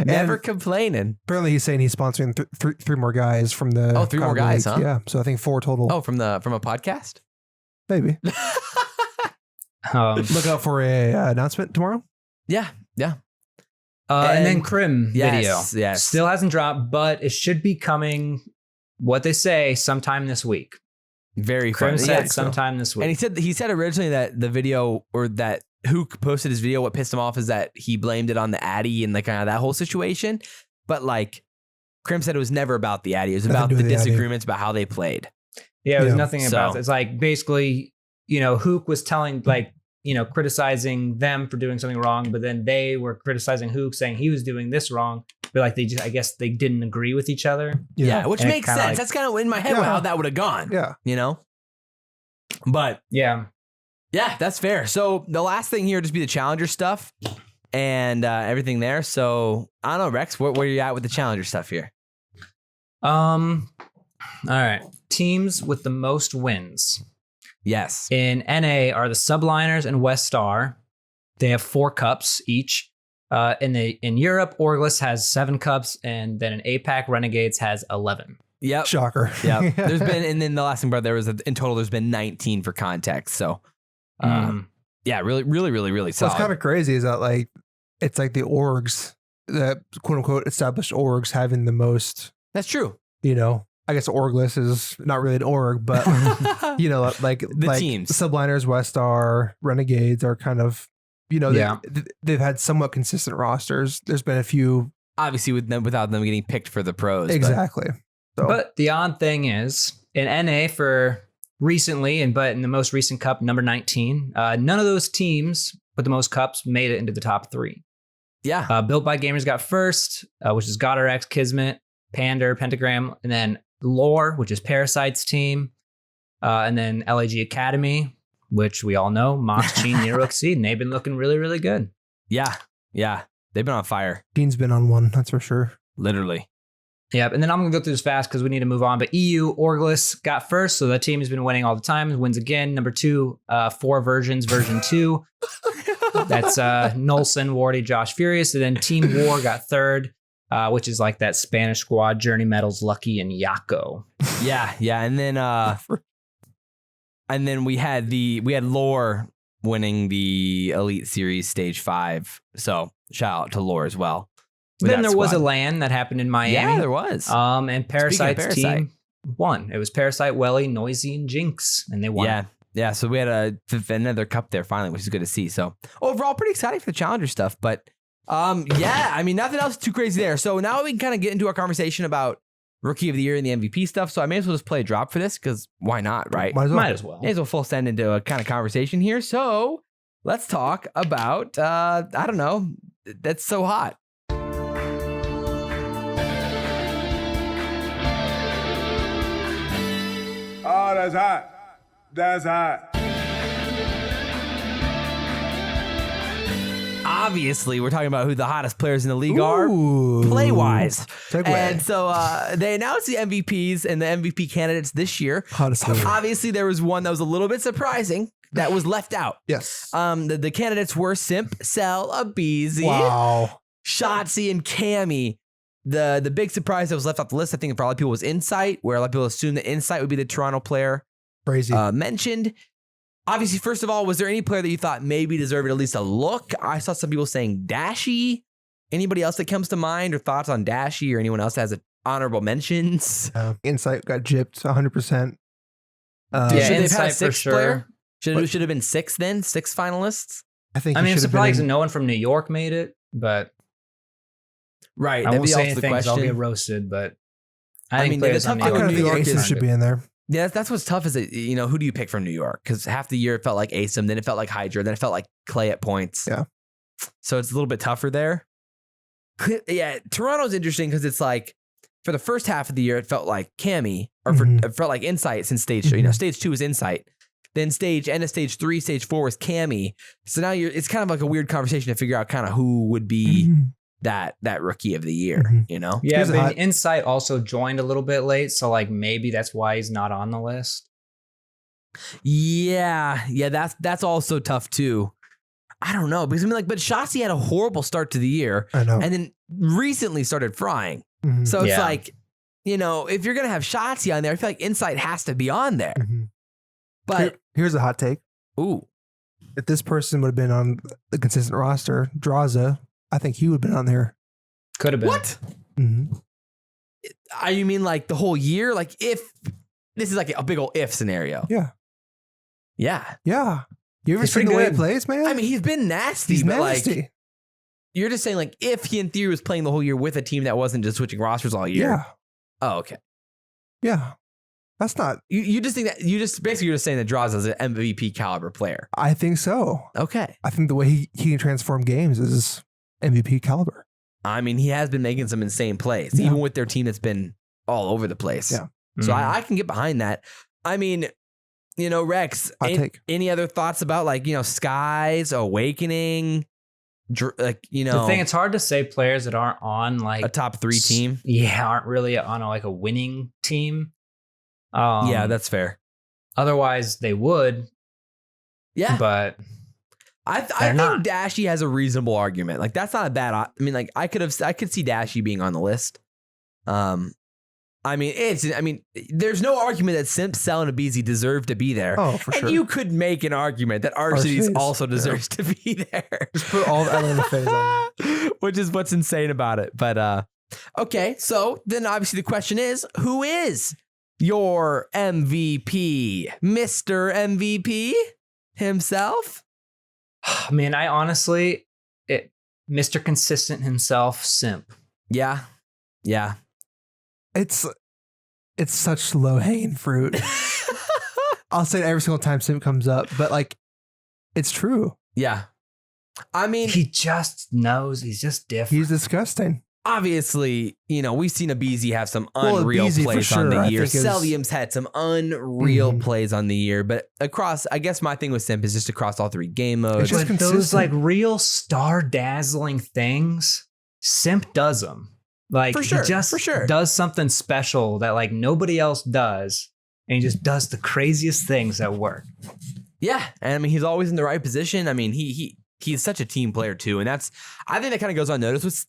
Never And complaining. apparently he's saying he's sponsoring three more guys from the. Oh, 3 more COD guys, league. huh? Yeah, so I think 4 total. Oh, from a podcast? Maybe. Um, Look out for a announcement tomorrow. Yeah. and then And- Crim video. Yes. Still hasn't dropped, but it should be coming, what they say, sometime this week. Very Crim fun. said Yeah. sometime this week. And he said originally that the video, or that Huke posted his video, what pissed him off is that he blamed it on the Addy and like kind of that whole situation. But like Crim said, it was never about the Addy. It was Nothing about to do the with the Addy. disagreements about how they played. Yeah, it was Yeah. nothing about So- it. It's like basically, Huke was telling, criticizing them for doing something wrong, but then they were criticizing Huke, saying he was doing this wrong. But like I guess they didn't agree with each other. Yeah, which And it makes kinda sense. like- That's kind of in my head Yeah. how that would have gone. Yeah. You know? But Yeah. yeah, that's fair. So the last thing here would just be the Challenger stuff and everything there. So I don't know, Rex, where are you at with the Challenger stuff here? All right. Teams with the most wins Yes. in NA are the Subliners and West Star. They have 4 cups each. In Europe, Orglis has 7 cups, and then in APAC, Renegades has 11. Yep. Shocker. Yeah. There's been, and then the last thing, bro, in total, there's been 19 for context. So, yeah, really, really, really, really solid. What's kind of crazy is that like it's like the orgs, the quote unquote established orgs having the most. That's true. I guess Orglis is not really an org, but like teams. Subliners, West Star, Renegades are kind of they've had somewhat consistent rosters. There's been a few Obviously, without them getting picked for the pros. but- exactly. So But the odd thing is, in NA for recently, but in the most recent cup, number 19, none of those teams with the most cups made it into the top 3. yeah. Built by Gamers got first, which is GodRX, Kismet, Pander, Pentagram, and then Lore, which is Parasite's team. And then LAG Academy, which we all know, Mox, Gene, Nero Exceed, and they've been looking really, really good. Yeah. They've been on fire. Gene's been on one, that's for sure. Literally. Yep, and then I'm going to go through this fast because we need to move on. But EU, Orglis got first, so that team has been winning all the time. Wins again. Number 2, 4 versions, version 2. That's Nolson, Wardy, Josh Furious. And then Team War got third, which is like that Spanish squad, Journey Metals, Lucky, and Yako. Yeah. And then we had Lore winning the Elite Series Stage 5. So shout out to Lore as well. Then there was a LAN that happened in Miami. Yeah, there was. And Parasite's team won. It was Parasite, Welly, Noisy, and Jinx, and they won. Yeah. So we had another cup there finally, which is good to see. So overall, pretty exciting for the Challenger stuff. But I mean, nothing else too crazy there. So now we can kind of get into our conversation about Rookie of the Year and the MVP stuff. So I may as well just play a drop for this because why not, right? Might as well. May as well full send into a kind of conversation here. So let's talk about, I don't know, that's so hot. Oh, that's hot. That's hot. Obviously, we're talking about who the hottest players in the league are, Ooh. play-wise. Segue. And so they announced the MVPs and the MVP candidates this year. Hottest ever. Obviously, there was one that was a little bit surprising that was left out. Yes. The candidates were Simp, Cell, Abeezy, Wow. Shotzi, and Cammy. The big surprise that was left off the list, I think for a lot of people, was Insight, where a lot of people assumed that Insight would be the Toronto player Crazy. mentioned. Obviously, first of all, was there any player that you thought maybe deserved at least a look? I saw some people saying Dashy. Anybody else that comes to mind or thoughts on Dashy or anyone else that has honorable mentions? Insight got gypped 100%. Should they have had a Insight for sixth sure. player? Should have been 6 then? 6 finalists? I think. I he mean, I'm should have been surprised in- no one from New York made it, but Right. I That'd won't be say also the anything because I'll question. get roasted. But I I think mean, players the on tough I New thing kind with of New think York Aces is- should be in there. Yeah, that's what's tough is that, who do you pick from New York? Because half the year it felt like Asim, then it felt like Hydra, then it felt like Clay at points. Yeah. So it's a little bit tougher there. Yeah, Toronto's interesting because it's like for the first half of the year, it felt like Cammy, or it felt like Insight since stage 2. Stage 2 was Insight. Then stage 3, stage 4 was Cammy. So now it's kind of like a weird conversation to figure out kind of who would be that Rookie of the Year, Yeah, Here's a but hot- Insight also joined a little bit late, so like maybe that's why he's not on the list. Yeah, that's also tough too. I don't know because but Shotzi had a horrible start to the year I know. and then recently started frying. Mhm. So it's Yeah. like, if you're gonna have Shotzi on there, I feel like Insight has to be on there. Mhm. But Here's a hot take. ooh, If this person would have been on the consistent roster, Draza, I think he would have been on there. Could have been. what? Mm-hmm. You mean like the whole year? Like if this is like a big old if scenario? Yeah. Yeah. Yeah. You ever He's seen pretty the way he good. plays, man? I mean, he's been nasty, he's but nasty. like you're just saying like if he in theory was playing the whole year with a team that wasn't just switching rosters all year. Yeah. Oh, okay. Yeah. That's not. You just think that you're just saying that Draws as an MVP caliber player. I think so. Okay. I think the way he can transform games is MVP caliber. I mean, he has been making some insane plays, Yeah. even with their team that's been all over the place. Yeah. So I can get behind that. I mean, Rex, Hot take. any other thoughts about Skies, Awakening, The thing, it's hard to say players that aren't on like a top 3 team? aren't really on a winning team. Yeah, that's fair. Otherwise they would. Yeah. But I think not. Dashy has a reasonable argument. Like that's not a bad. I mean, like I could see Dashy being on the list. I mean, there's no argument that Simp, Cell, and Abeezy deserve to be there. Oh, for and sure. you could make an argument that Arceus Arceus, also deserves to be there. Just put all the Atlanta phase on there. Which is what's insane about it. But okay, so then obviously the question is, who is your MVP? Mr. MVP himself? I mean, I honestly, Mr. Consistent himself, Simp. Yeah. Yeah. It's such low hanging fruit. I'll say it every single time Sim comes up, but like, it's true. Yeah. I mean, He just knows. He's just different. He's disgusting. obviously, we've seen Abizi have some unreal Abizi, plays for on sure, the I year. think is- Cellium's had some unreal plays on the year, but across, I guess my thing with Simp is just across all 3 game modes. It's just But those consistent. like real star dazzling things, Simp does them. Like For sure, he just for sure. does something special that like nobody else does, and he just does the craziest things that work. Yeah, and I mean he's always in the right position. I mean he's such a team player too, and I think that kind of goes unnoticed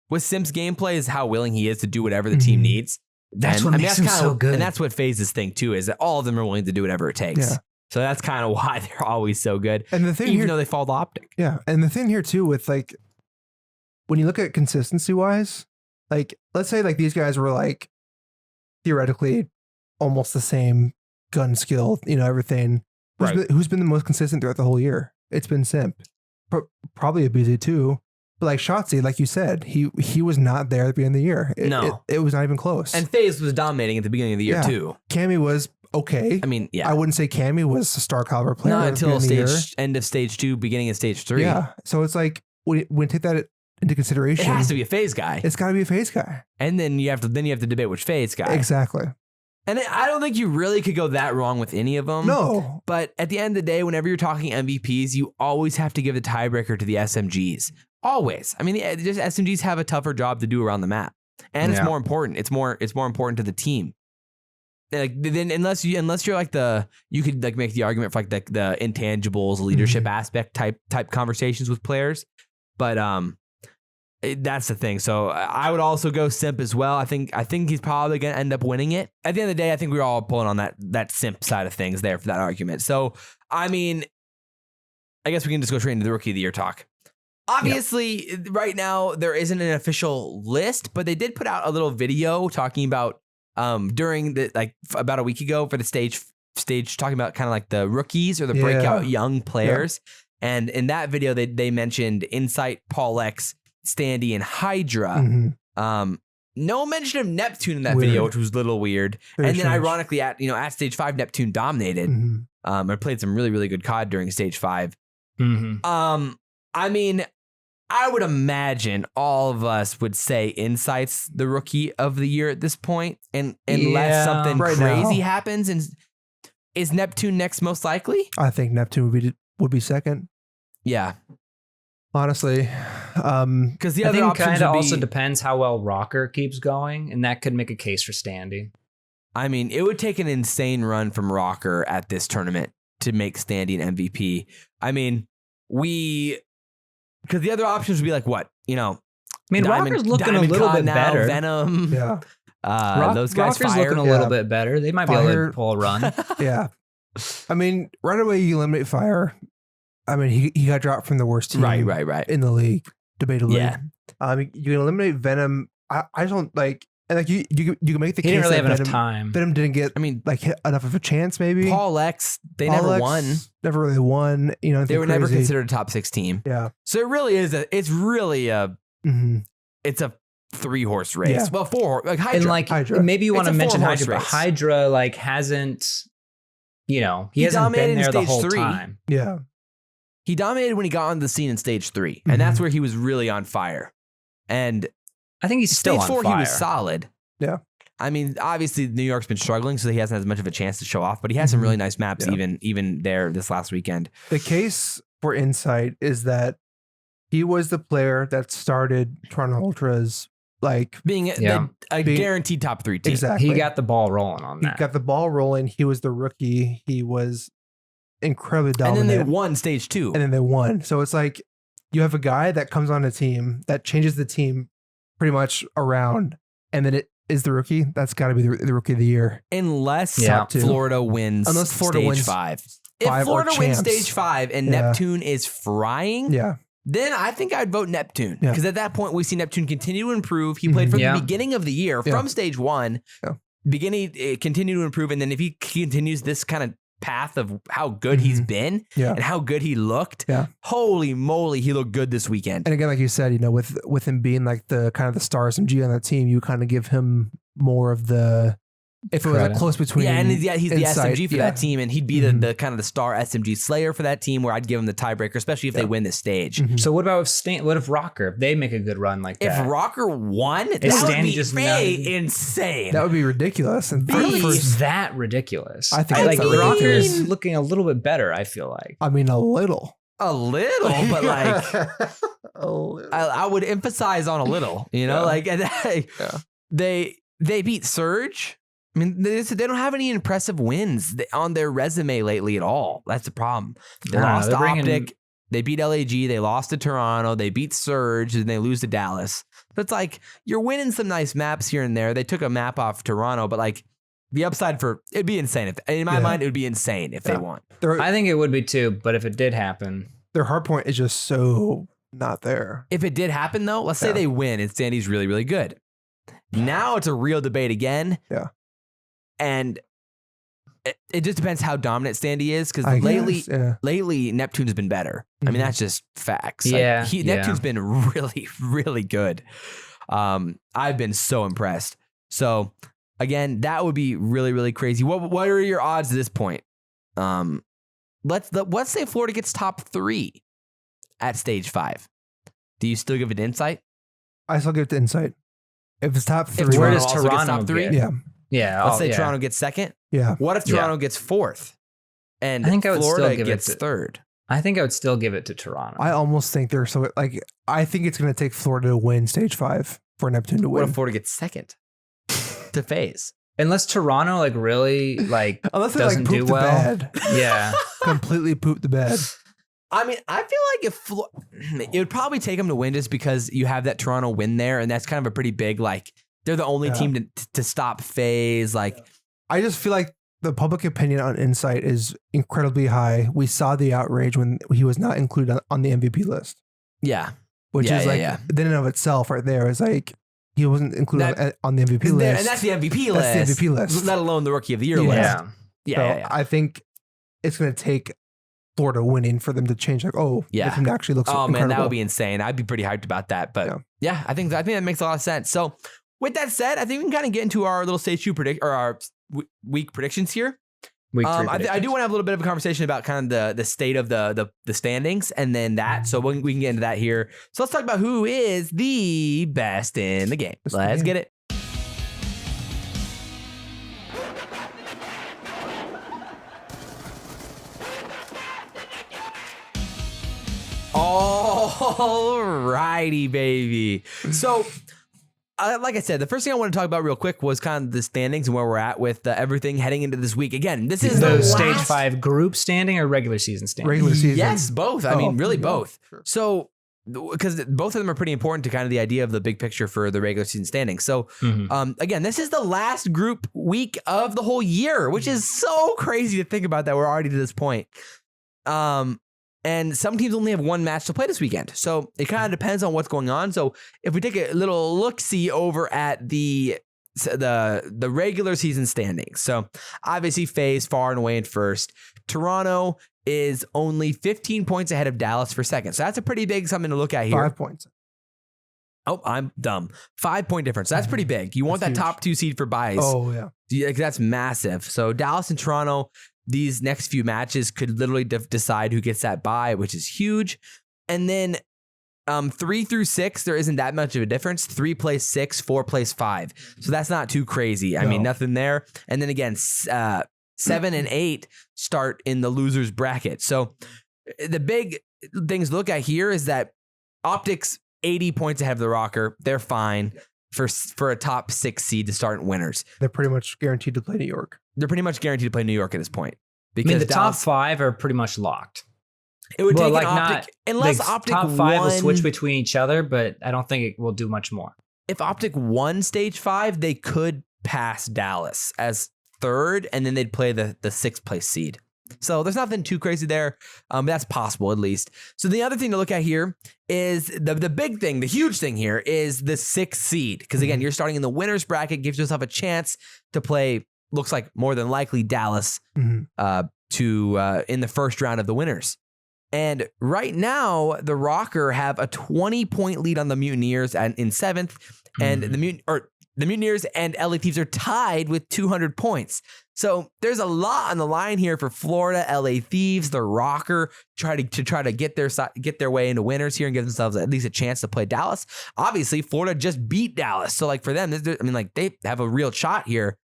with Simp's gameplay is how willing he is to do whatever the team needs. That's And, what I mean, makes him so good. and that's what FaZe's thing too is that all of them are willing to do whatever it takes. Yeah. So that's kind of why they're always so good, And the thing even here, though they fall the optic. yeah, and the thing here too with like when you look at consistency wise, like let's say like these guys were like theoretically almost the same gun skill, everything. Who's been the most consistent throughout the whole year? It's been Simp, probably Abizi too. But like Shotzi, like you said, he was not there at the beginning of the year. It was not even close. And FaZe was dominating at the beginning of the year Yeah. too. Cammy was okay. I mean, yeah, I wouldn't say Cammy was a star caliber player not at the until beginning of the year. end of stage 2, beginning of stage 3. Yeah, so it's like when you take that into It consideration, has to be a FaZe guy, it's got to be a FaZe guy. and then you have to debate which FaZe guy. Exactly. And I don't think you really could go that wrong with any of them. No, But at the end of the day, whenever you're talking MVPs, you always have to give the tiebreaker to the SMGs. Always. I mean, just SMGs have a tougher job to do around the map, and it's Yeah. more important. It's more important to the team. Like then, unless you're like you could like make the argument for like the intangibles, leadership aspect type conversations with players, but that's the thing. So I would also go Simp as well. I think he's probably gonna end up winning it. At the end of the day, I think we're all pulling on that Simp side of things there for that argument. So I mean, I guess we can just go straight into the Rookie of the Year talk. Obviously, right now there isn't an official list, but they did put out a little video talking about during the about a week ago for the stage talking about kind of like the rookies or the breakout young players. And in that video, they mentioned Insight, Paul X, Standy, and Hydra. No mention of Neptune in that video, which was a little weird. Very and then strange. ironically at stage 5, Neptune dominated. And played some really, really good COD during stage 5. I mean, I would imagine all of us would say Insight's the Rookie of the Year at this point, and unless something right crazy now. happens. And is Neptune next most likely? I think Neptune would be second. Yeah, Honestly, because the I other think options kind of would also be, depends how well Rocker keeps going, and that could make a case for Standy. I mean, it would take an insane run from Rocker at this tournament to make Standy an MVP. I mean, because the other options would be like what? I mean, Rocker's looking a little Diamondcon bit now, better. Venom. yeah, Those guys Rocker's fire. looking a little bit better. They might be able Fire. to pull a run. yeah. I mean, right away you eliminate Fire. I mean, he got dropped from the worst team Right. in the league, debatably. Yeah. You can eliminate Venom. I don't like, and like you can make the He case didn't really that have enough time. Venom didn't get I mean, like hit enough of a chance. Maybe Paul X, they Paul never X won. Never really won. They anything were never crazy. considered a top 6 team. Yeah. So it really is it's a 3-horse race. Yeah. Well, 4-horse, like Hydra. And like Hydra. maybe you want It's to a mention 4-horse Hydra, but race. Hydra like hasn't, he hasn't dominated been in there the stage whole 3. time. Yeah. He dominated when he got on the scene in stage 3, and that's where he was really on fire. And I think he's still stage on 4, fire. he was solid. Yeah. I mean, obviously New York's been struggling, so he hasn't had as much of a chance to show off, but he has some really nice maps even there this last weekend. The case for Insight is that he was the player that started Toronto Ultras, like Being a guaranteed top 3 team. exactly. He got the ball rolling on He that. got the ball rolling. He was the rookie. He was incredibly And dominant. then they won stage 2. And then they won. So it's like you have a guy that comes on a team that changes the team pretty much around, and then it is the rookie. That's got to be the Rookie of the Year. Unless Top 2. Florida wins Unless Florida stage wins 5. If 5 or Florida wins champs. stage 5 and Yeah. Neptune is frying, Yeah. then I think I'd vote Neptune. Yeah. Because at that point, we see Neptune continue to improve. He played from Yeah. the beginning of the year, Yeah. from stage 1, Yeah. continue to improve. And then if he continues this kind of path of how good he's been Yeah. and how good he looked, Yeah. holy moly, he looked good this weekend. And again, like you said, with him being like the kind of the star SMG on that team, you kind of give him more of the if it was like close between. Yeah, and he's the Insight, SMG for that team, and he'd be the kind of the star SMG slayer for that team, where I'd give him the tiebreaker, especially if they win this stage. So what about what if Rocker? If they make a good run like that? If Rocker won, that Stanny would be just insane. That would be ridiculous. And I don't think it's that ridiculous. I think like it's the Rocker ridiculous. is looking a little bit better, I feel like. I mean, a little, but like a little. I would emphasize on a little, like and they beat Surge. I mean, they don't have any impressive wins on their resume lately at all. That's the problem. They lost to Optic. They beat LAG. They lost to Toronto. They beat Surge, and they lose to Dallas. So it's like you're winning some nice maps here and there. They took a map off Toronto, but like the upside it'd be insane. In my mind, it would be insane if they won. I think it would be too, but if it did happen, their hard point is just so not there. If it did happen, though, let's say they win and Sandy's really, really good. Now it's a real debate again. Yeah. And it just depends how dominant Standy is, because lately Neptune's been better. I mean, that's just facts. Yeah, Neptune's been really, really good. I've been so impressed. So again, that would be really, really crazy. What are your odds at this point? Let's say Florida gets top 3 at stage 5. Do you still give it Insight? I still give it to Insight. If it's top 3, where does Toronto Toronto top 3? get? Yeah. Let's say Toronto gets 2nd. Yeah. What if Toronto gets 4th? And I think I would Florida still give gets it 3rd. I think I would still give it to Toronto. I almost think they're so like. I think it's going to take Florida to win stage 5 for Neptune to win. What if Florida gets 2nd to phase? Unless Toronto really unless they doesn't poop do the well. bed. Yeah. Completely poop the bed. I mean, I feel like it would probably take them to win just because you have that Toronto win there, and that's kind of a pretty big they're the only team to stop phase. I just feel like the public opinion on Insight is incredibly high. We saw the outrage when he was not included on the MVP list. Yeah. Which is then in and of itself right there is like he wasn't included on the MVP list. And that's the MVP list. That's the MVP list. Let alone the Rookie of the Year list. Yeah. I think it's going to take Florida winning for them to change. The team actually looks incredible. Man, that would be insane. I'd be pretty hyped about that. But I think that makes a lot of sense. So with that said, I think we can kind of get into our little stage 2 our week predictions here. I do want to have a little bit of a conversation about kind of the state of the standings and then that. So we can get into that here. So let's talk about who is the best in the game. Let's get it. Alrighty, baby. So like I said, the first thing I want to talk about real quick was kind of the standings and where we're at with everything heading into this week. Again, this is the stage 5 group standing or regular season standing? Regular season. Yes, both. I mean, really both. Sure. So, because both of them are pretty important to kind of the idea of the big picture for the regular season standing. So, again, this is the last group week of the whole year, which is so crazy to think about that we're already to this point. And some teams only have one match to play this weekend. So it kind of depends on what's going on. So if we take a little look-see over at the regular season standings. So obviously FaZe far and away in first. Toronto is only 15 points ahead of Dallas for second. So that's a pretty big something to look at here. 5 points. Oh, I'm dumb. 5 point difference. So that's pretty big. You want that top 2 seed for buys. Oh, yeah. That's massive. So Dallas and Toronto, these next few matches could literally decide who gets that bye, which is huge. And then 3 through 6, there isn't that much of a difference. 3 plays 6, 4 plays 5. So that's not too crazy. I mean, nothing there. And then again, 7 and 8 start in the losers bracket. So the big things to look at here is that Optics 80 points ahead of the Rocker. They're fine for a top 6 seed to start in winners. They're pretty much guaranteed to play New York. They're pretty much guaranteed to play New York at this point. Because the top 5 are pretty much locked. It would take an Optic, unless Optic top 5 will switch between each other, but I don't think it will do much more. If Optic won stage 5, they could pass Dallas as 3rd, and then they'd play the 6th place seed. So there's nothing too crazy there. That's possible at least. So the other thing to look at here is the big thing, the huge thing here is the 6th seed. Because again, you're starting in the winners bracket, gives yourself a chance to play, looks like more than likely Dallas in the first round of the winners. And right now, the Rocker have a 20-point lead on the Mutineers in 7th, and the the Mutineers and LA Thieves are tied with 200 points. So there's a lot on the line here for Florida, LA Thieves, the Rocker, try to get their way into winners here and give themselves at least a chance to play Dallas. Obviously, Florida just beat Dallas. So like for them, they have a real shot here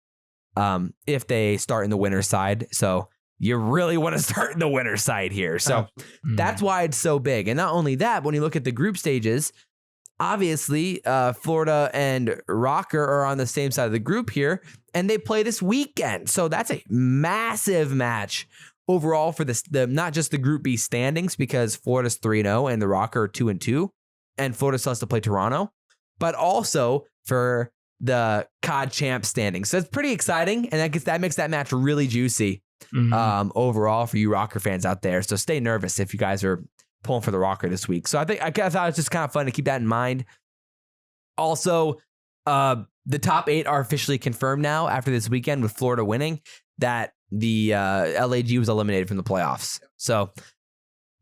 if they start in the winner's side. So you really want to start in the winner's side here. So that's why it's so big. And not only that, when you look at the group stages, obviously, Florida and Rocker are on the same side of the group here, and they play this weekend. So that's a massive match overall for the not just the Group B standings, because Florida's 3-0 and the Rocker are 2-2, and Florida still has to play Toronto, but also for the COD champ standings. So it's pretty exciting, and that makes that match really juicy overall for you Rocker fans out there. So stay nervous if you guys are pulling for the Rocker this week. So I thought it was just kind of fun to keep that in mind. Also, the top 8 are officially confirmed now after this weekend with Florida winning that the LAG was eliminated from the playoffs. So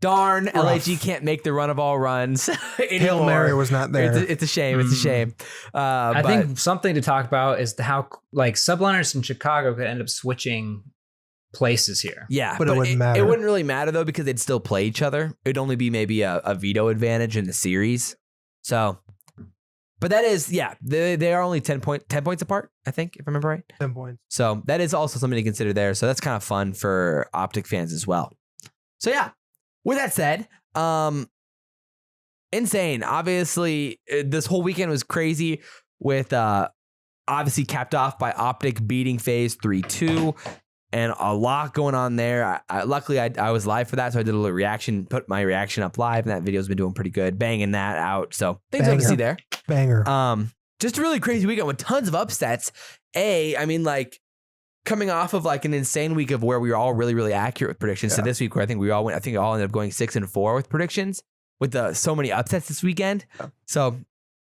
darn, Rough. LAG can't make the run of all runs anymore. Hail Mary was not there. It's a shame. It's a shame. I think something to talk about is how like subliners in Chicago could end up switching places here. Yeah, But it wouldn't matter. It wouldn't really matter though, because they'd still play each other. It'd only be maybe a veto advantage in the series. So, but that is, they are only 10 points apart, I think, if I remember right. 10 points. So that is also something to consider there. So that's kind of fun for Optic fans as well. So yeah, with that said, insane. Obviously, this whole weekend was crazy with obviously capped off by Optic beating FaZe 3-2. And a lot going on there. Luckily, I was live for that, so I did a little reaction, put my reaction up live, and that video's been doing pretty good, banging that out. So things I can see there. Banger. Just a really crazy weekend with tons of upsets. Coming off of like an insane week of where we were all really, really accurate with predictions. So this week, where I think we all ended up going 6-4 with predictions with so many upsets this weekend. Yeah. So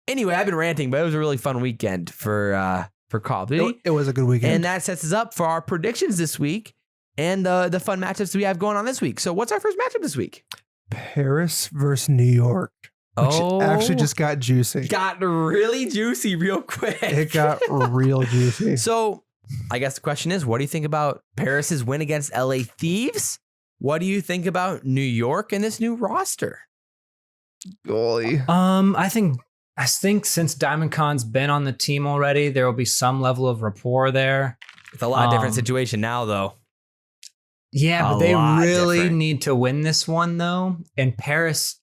anyway, I've been ranting, but it was a really fun weekend for Call of Duty. It was a good weekend. And that sets us up for our predictions this week and the fun matchups we have going on this week. So what's our first matchup this week? Paris versus New York. Which actually just got juicy. Got really juicy real quick. It got real juicy. So I guess the question is, what do you think about Paris's win against LA Thieves? What do you think about New York and this new roster? Goalie. I think since Diamondcon's been on the team already, there will be some level of rapport there. It's a lot different situation now, though. Yeah, but they really need to win this one, though. And Paris,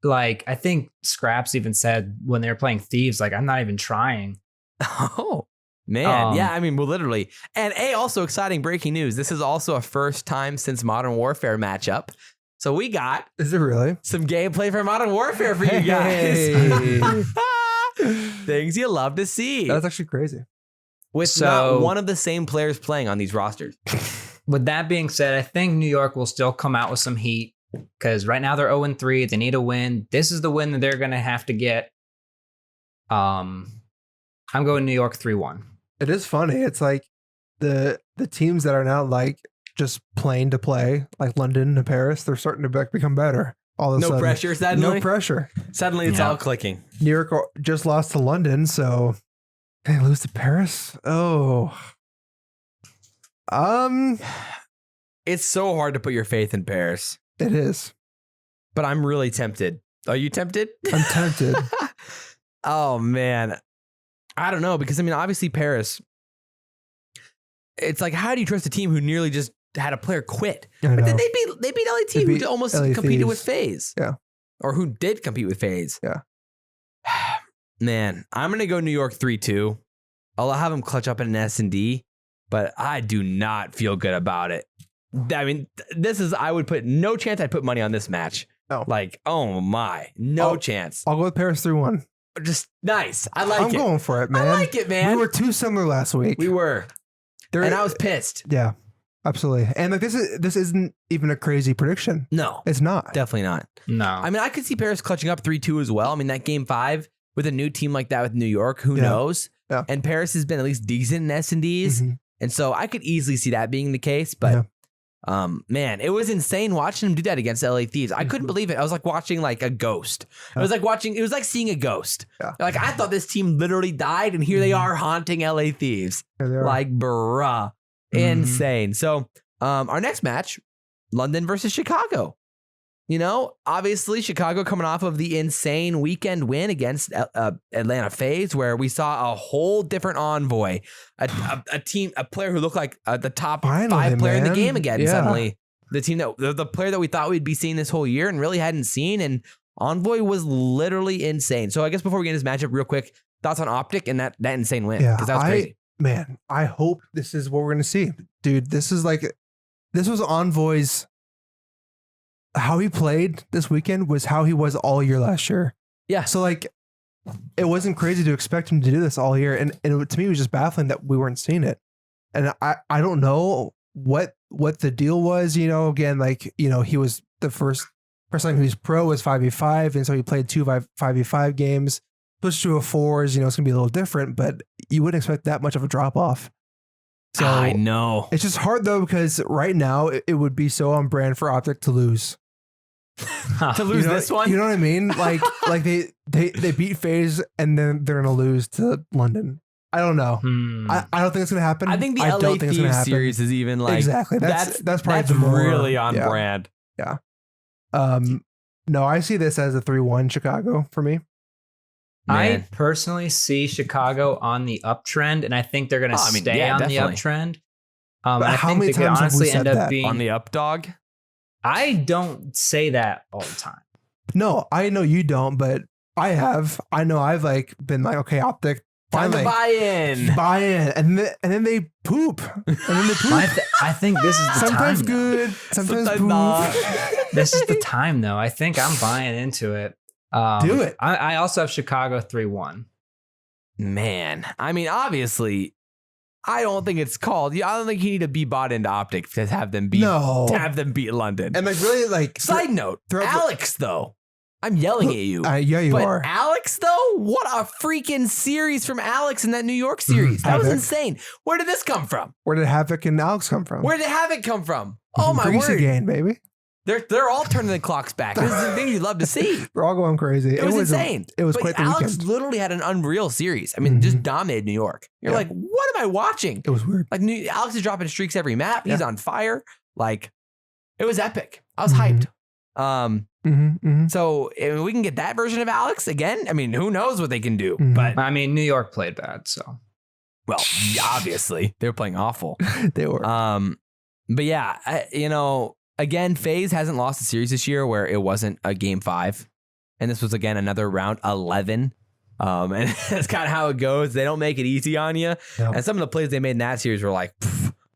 like, I think Skrapz even said when they were playing Thieves, like, I'm not even trying. Oh, man. Yeah, I mean, well, literally. And also exciting breaking news. This is also a first time since Modern Warfare matchup. So we got Is it really? some gameplay for Modern Warfare for you guys. Things you love to see. That's actually crazy. With not one of the same players playing on these rosters. With that being said, I think New York will still come out with some heat because right now they're 0-3. They need a win. This is the win that they're going to have to get. I'm going New York 3-1. It is funny. It's like the teams that are now like just playing to play, like London and Paris, they're starting to become better. All of a sudden. No pressure, suddenly? No pressure. Suddenly it's all clicking. New York just lost to London, so they lose to Paris? Oh. It's so hard to put your faith in Paris. It is. But I'm really tempted. Are you tempted? I'm tempted. Oh, man. I don't know, because, I mean, obviously Paris, it's like, how do you trust a team who nearly just had a player quit? But then they beat LAT, who almost competed with FaZe. Yeah. Or who did compete with FaZe. Yeah. Man, I'm going to go New York 3-2. I'll have them clutch up in an S&D, but I do not feel good about it. I mean, I would put no chance I'd put money on this match. No. Like, oh my, no chance. I'll go with Paris 3-1. Just nice. I like it. I'm going for it, man. I like it, man. We were too similar last week. We were. And I was pissed. Yeah, absolutely. And like this isn't even a crazy prediction. No. It's not. Definitely not. No. I mean, I could see Paris clutching up 3-2 as well. I mean, that game 5 with a new team like that with New York, who knows? Yeah. And Paris has been at least decent in S&Ds. Mm-hmm. And so I could easily see that being the case. But Man, it was insane watching him do that against LA Thieves. I couldn't believe it. I was like watching like a ghost. It was like seeing a ghost. Yeah. Like I thought this team literally died, and here they are haunting LA Thieves. Like, bruh, insane. So, our next match, London versus Chicago. You know, obviously Chicago coming off of the insane weekend win against Atlanta FaZe, where we saw a whole different Envoy, a player who looked like the top five player in the game again. Suddenly, the player that we thought we'd be seeing this whole year and really hadn't seen, and Envoy was literally insane. So I guess before we get into this matchup, real quick, thoughts on Optic and that insane win, because that was crazy. Man, I hope this is what we're gonna see, dude. This was Envoy's. How he played this weekend was how he was all year last year. Yeah. So like, it wasn't crazy to expect him to do this all year. And to me, it was just baffling that we weren't seeing it. And I don't know what the deal was, you know, again, like, you know, he was the first time he was pro was 5v5. And so he played 2 5v5 games, pushed to a 4s, you know, it's gonna be a little different, but you wouldn't expect that much of a drop off. So I know. It's just hard though, because right now it would be so on brand for Optic to lose. To lose this one, you know what I mean? Like they beat FaZe and then they're gonna lose to London. I don't know. I don't think it's gonna happen. I think the LA Thieves series is even like exactly. That's probably really on brand. Yeah. No, I see this as a 3-1 Chicago for me. I personally see Chicago on the uptrend, and I think they're gonna stay on the uptrend. I how think many they could honestly end up being on the up dog. I don't say that all the time. No, I know you don't, but I have. I know I've like been like, okay, Optic, time to buy in, and then they poop, I think this is the sometimes time. Good, sometimes poop. Not. This is the time, though. I think I'm buying into it. Do it. I also have Chicago 3-1. Man, I mean, obviously, I don't think it's called. I don't think you need to be bought into Optic to have them beat. No. To have them beat London. And like really like. Side note, Alex though. I'm yelling at you. Yeah, you are. Alex though, what a freaking series from Alex in that New York series. That was insane. Where did this come from? Where did Havoc and Alex come from? Where did Havoc come from? Oh my Greasy word. Gang, baby. They're all turning the clocks back. This is the thing you'd love to see. We're all going crazy. It was insane. It was but quite the Alex weekend. literally had an unreal series. I mean, just dominated New York. You're like, what am I watching? It was weird. Like Alex is dropping streaks every map. He's on fire. Like, it was epic. I was hyped. So if we can get that version of Alex again, I mean, who knows what they can do? But I mean, New York played bad, so. Well, obviously they were playing awful. They were. But yeah, you know, again, FaZe hasn't lost a series this year where it wasn't a game 5. And this was, again, another round 11. And that's kind of how it goes. They don't make it easy on you. No. And some of the plays they made in that series were like,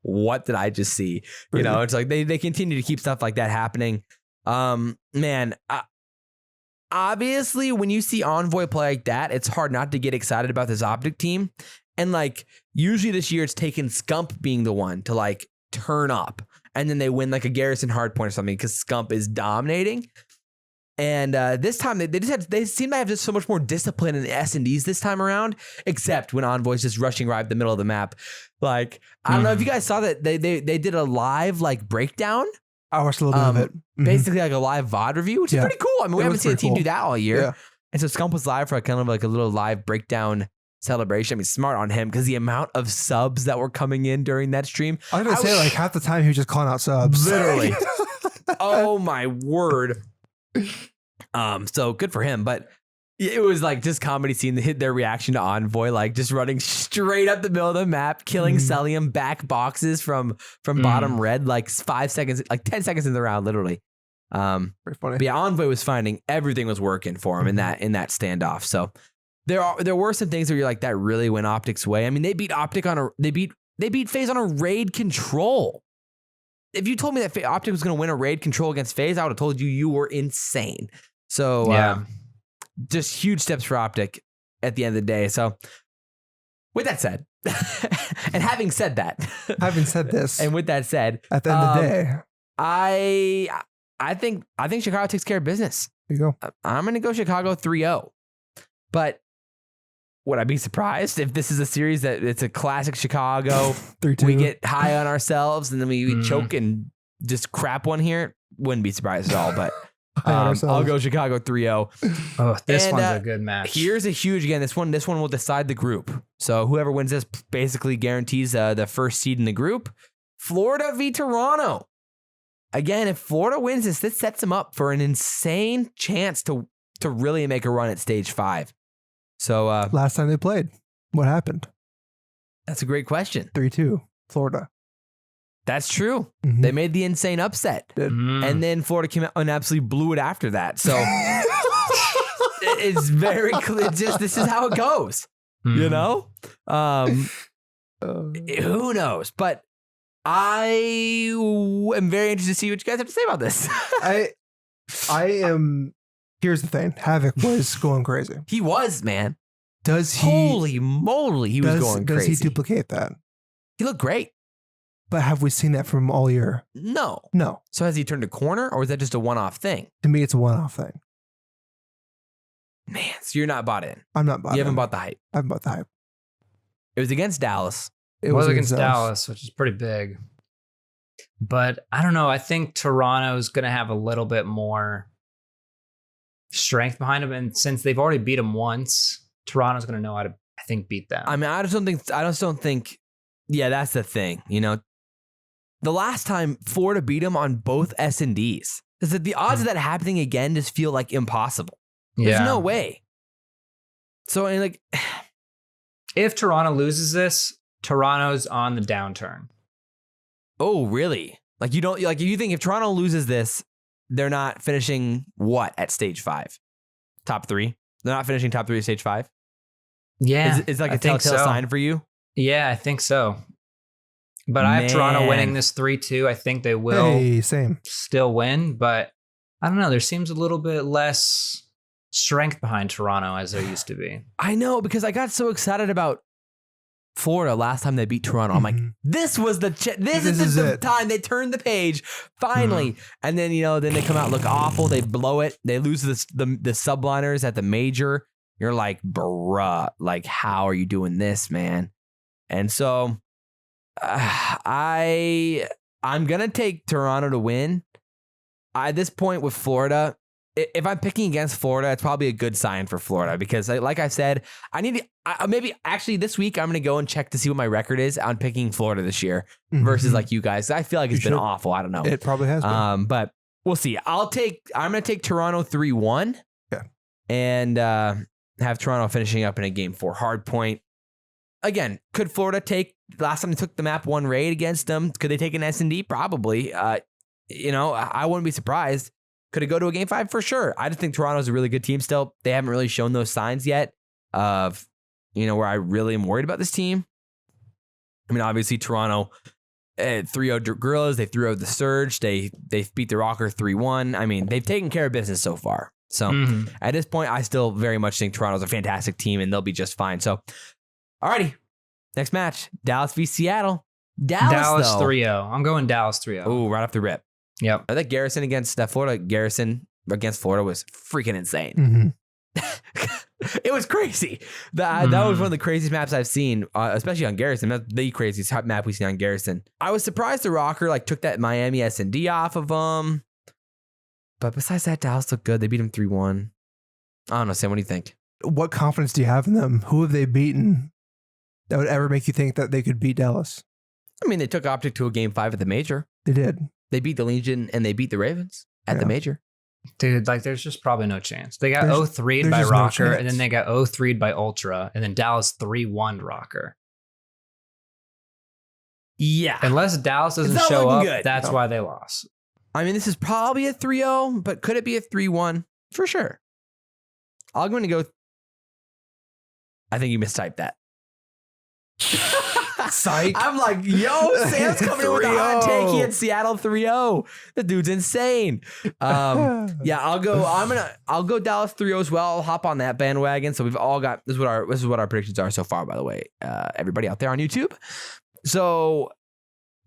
what did I just see? You know, it's like they continue to keep stuff like that happening. Man, obviously, when you see Envoy play like that, it's hard not to get excited about this Optic team. And like, usually this year it's taken Scump being the one to like turn up. And then they win like a Garrison hardpoint or something because Scump is dominating. And this time they seem to have just so much more discipline in the S&Ds this time around, except when Envoy's just rushing right the middle of the map. Like, I don't know if you guys saw that they did a live like breakdown. I watched a little bit of it. Basically like a live VOD review, which is pretty cool. I mean, we haven't seen a team do that all year. Yeah. And so Scump was live for kind of like a little live breakdown celebration. I mean, smart on him because the amount of subs that were coming in during that stream. I was gonna say like half the time he was just calling out subs. Literally. Oh my word. So good for him, but it was like just comedy scene to hit their reaction to Envoy, like just running straight up the middle of the map, killing Cellium back boxes from bottom red, like 5 seconds, like 10 seconds in the round, literally. Very funny. But yeah, Envoy was finding everything was working for him in that standoff. So there were some things where you're like, that really went Optic's way. I mean, they beat Optic they beat FaZe on a raid control. If you told me that Optic was going to win a raid control against FaZe, I would have told you were insane. So just huge steps for Optic at the end of the day. So with that said, and having said that, having said this, and with that said, at the end of the day, I think Chicago takes care of business. There you go. I'm going to go Chicago 3-0. But would I be surprised if this is a series that it's a classic Chicago? 3-2. We get high on ourselves and then we choke and just crap one here, wouldn't be surprised at all. But on I'll ourselves. go Chicago 3-0. Oh, this And, one's a good match. Here's a huge again. This one will decide the group. So whoever wins this basically guarantees the first seed in the group. Florida v Toronto. Again, if Florida wins this sets them up for an insane chance to really make a run at stage 5. So Last time they played, what happened? that's a great question. 3-2, Florida. That's true. Mhm. They made the insane upset. And then Florida came out and absolutely blew it after that. So it's very clear. Just this is how it goes. You know? Who knows? But I am very interested to see what you guys have to say about this. I am. Here's the thing. Havoc was going crazy. He was, man. Does he? Holy moly, he was going Does crazy. he duplicate that? He looked great. But have we seen that from all year? No. No. So has he turned a corner or is that just a one-off thing? To me, it's a one-off thing. Man, so you're not bought in. I'm not buying. You haven't bought the hype. I haven't bought the hype. It was against Dallas. It was against Dallas, which is pretty big. But I don't know. I think Toronto's going to have a little bit more strength behind them. And since they've already beat them once, Toronto's going to know how to, I think, beat them. I mean, I just don't think, yeah, that's the thing. You know, the last time Florida beat them on both S&Ds, is that the odds of that happening again just feel like impossible. There's no way. So, and like, if Toronto loses this, Toronto's on the downturn. oh, really? Like you think if Toronto loses this, they're not finishing what at stage 5? Top 3? They're not finishing top 3 at stage 5? Yeah. Is like I a think telltale so. sign for you? Yeah, I think so. But I have Toronto winning this 3-2. I think they will Hey, same. still win, but I don't know. There seems a little bit less strength behind Toronto as there used to be. I know, because I got so excited about Florida last time they beat Toronto. I'm like, this was the this is the it. time they turned the page finally. And then then they come out and look awful. They blow it. They lose the subliners at the major. You're like, bruh, like how are you doing this, man? And so I'm gonna take Toronto to win. At this point with Florida, if I'm picking against Florida, it's probably a good sign for Florida because, like I said, I need to, maybe actually this week I'm going to go and check to see what my record is on picking Florida this year versus like you guys. I feel like it's been awful. I don't know. It probably has been. But we'll see. I'm going to take Toronto 3-1 and have Toronto finishing up in a game 4 hard point. Again, could Florida take, last time they took the map 1 raid against them, could they take an S&D? Probably. I wouldn't be surprised. Could it go to a game 5? For sure. I just think Toronto's a really good team still. They haven't really shown those signs yet of, where I really am worried about this team. I mean, obviously Toronto 3-0 Gorillas. They 3-0 the Surge. They beat the Rocker 3-1. I mean, they've taken care of business so far. So at this point, I still very much think Toronto's a fantastic team and they'll be just fine. So, alrighty. Next match, Dallas v Seattle. Dallas 3-0. I'm going Dallas 3-0. Oh, right off the rip. Yep. I think Garrison against Florida. Garrison against Florida was freaking insane. It was crazy. That was one of the craziest maps I've seen, especially on Garrison. That's the craziest map we've seen on Garrison. I was surprised the Rocker took that Miami S&D off of them. But besides that, Dallas looked good. They beat him 3-1. I don't know, Sam. What do you think? What confidence do you have in them? Who have they beaten that would ever make you think that they could beat Dallas? I mean, they took Optic to a game 5 at the major. They did. They beat the Legion and they beat the Ravens at the major. Dude, there's just probably no chance. They got There's 0-3'd by just no Rocker, chance. and then they got 0-3'd by Ultra, and then Dallas 3-1'd Rocker. Yeah. Unless Dallas doesn't not show looking up, good. that's why they lost. I mean, this is probably a 3-0, but could it be a 3-1? For sure. I'm going to go. I think you mistyped that. Psych. I'm like, yo, Sam's coming in with a hot take. He had Seattle 3-0. The dude's insane. Yeah, I'll go Dallas 3-0 as well. I'll hop on that bandwagon. So we've all got, this is what our predictions are so far, by the way. Everybody out there on YouTube. So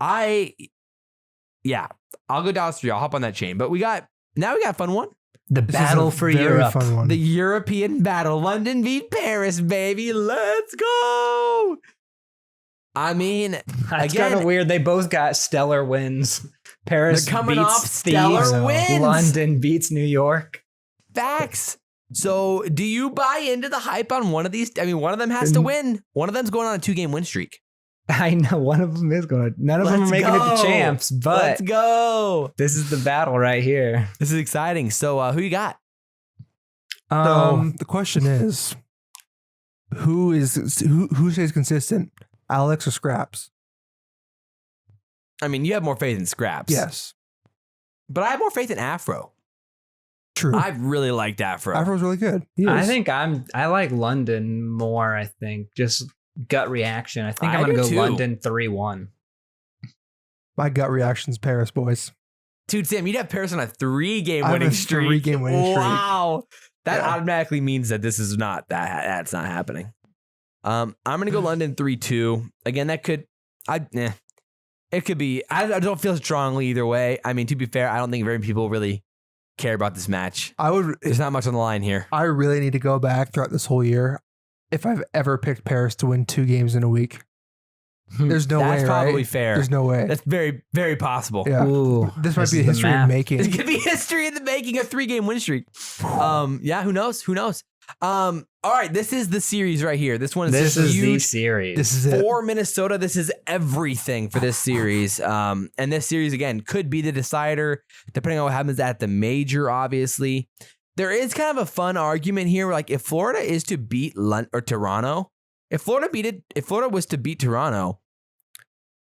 I'll go Dallas 3-0. I'll hop on that chain. But we got a fun one. The battle for Europe. Fun one. The European battle. London v Paris, baby. Let's go. I mean, It's kind of weird. They both got stellar wins. Paris They're coming beats off stellar Thieves. wins. London beats New York. Facts. So do you buy into the hype on one of these? I mean, one of them has to win. One of them's going on a 2-game win streak. I know one of them is going. None of them are making it to champs, but let's go. this is the battle right here. This is exciting. So who you got? The question is, who stays consistent, Alex or Skrapz? I mean, you have more faith in Skrapz. Yes, but I have more faith in Afro. true. I really liked Afro. Afro's really good. He I is. think I like London more. I think just gut reaction. I think I I'm gonna do go too. London 3-1. My gut reaction's Paris, boys. Dude, Sam, you'd have Paris on a 3-game I have winning a streak. 3-game winning streak. Wow. That Yeah. automatically means that this is not that's not happening. I'm gonna go London 3-2. Again, it could be. I don't feel strongly either way. I mean, to be fair, I don't think very many people really care about this match. There's not much on the line here. I really need to go back throughout this whole year. If I've ever picked Paris to win 2 games in a week, there's no way. That's probably right? fair. There's no way. That's very, very possible. Yeah. Ooh, This might be a is the history of map. making. It could be history in the making, a 3-game win streak. Yeah, who knows? Who knows? All right, this is the series right here. This one is This is the huge. series. This is it. For Minnesota, this is everything for this series. And this series, again, could be the decider, depending on what happens at the major, obviously. There is kind of a fun argument here, like if Florida is to beat Toronto, if Florida was to beat Toronto,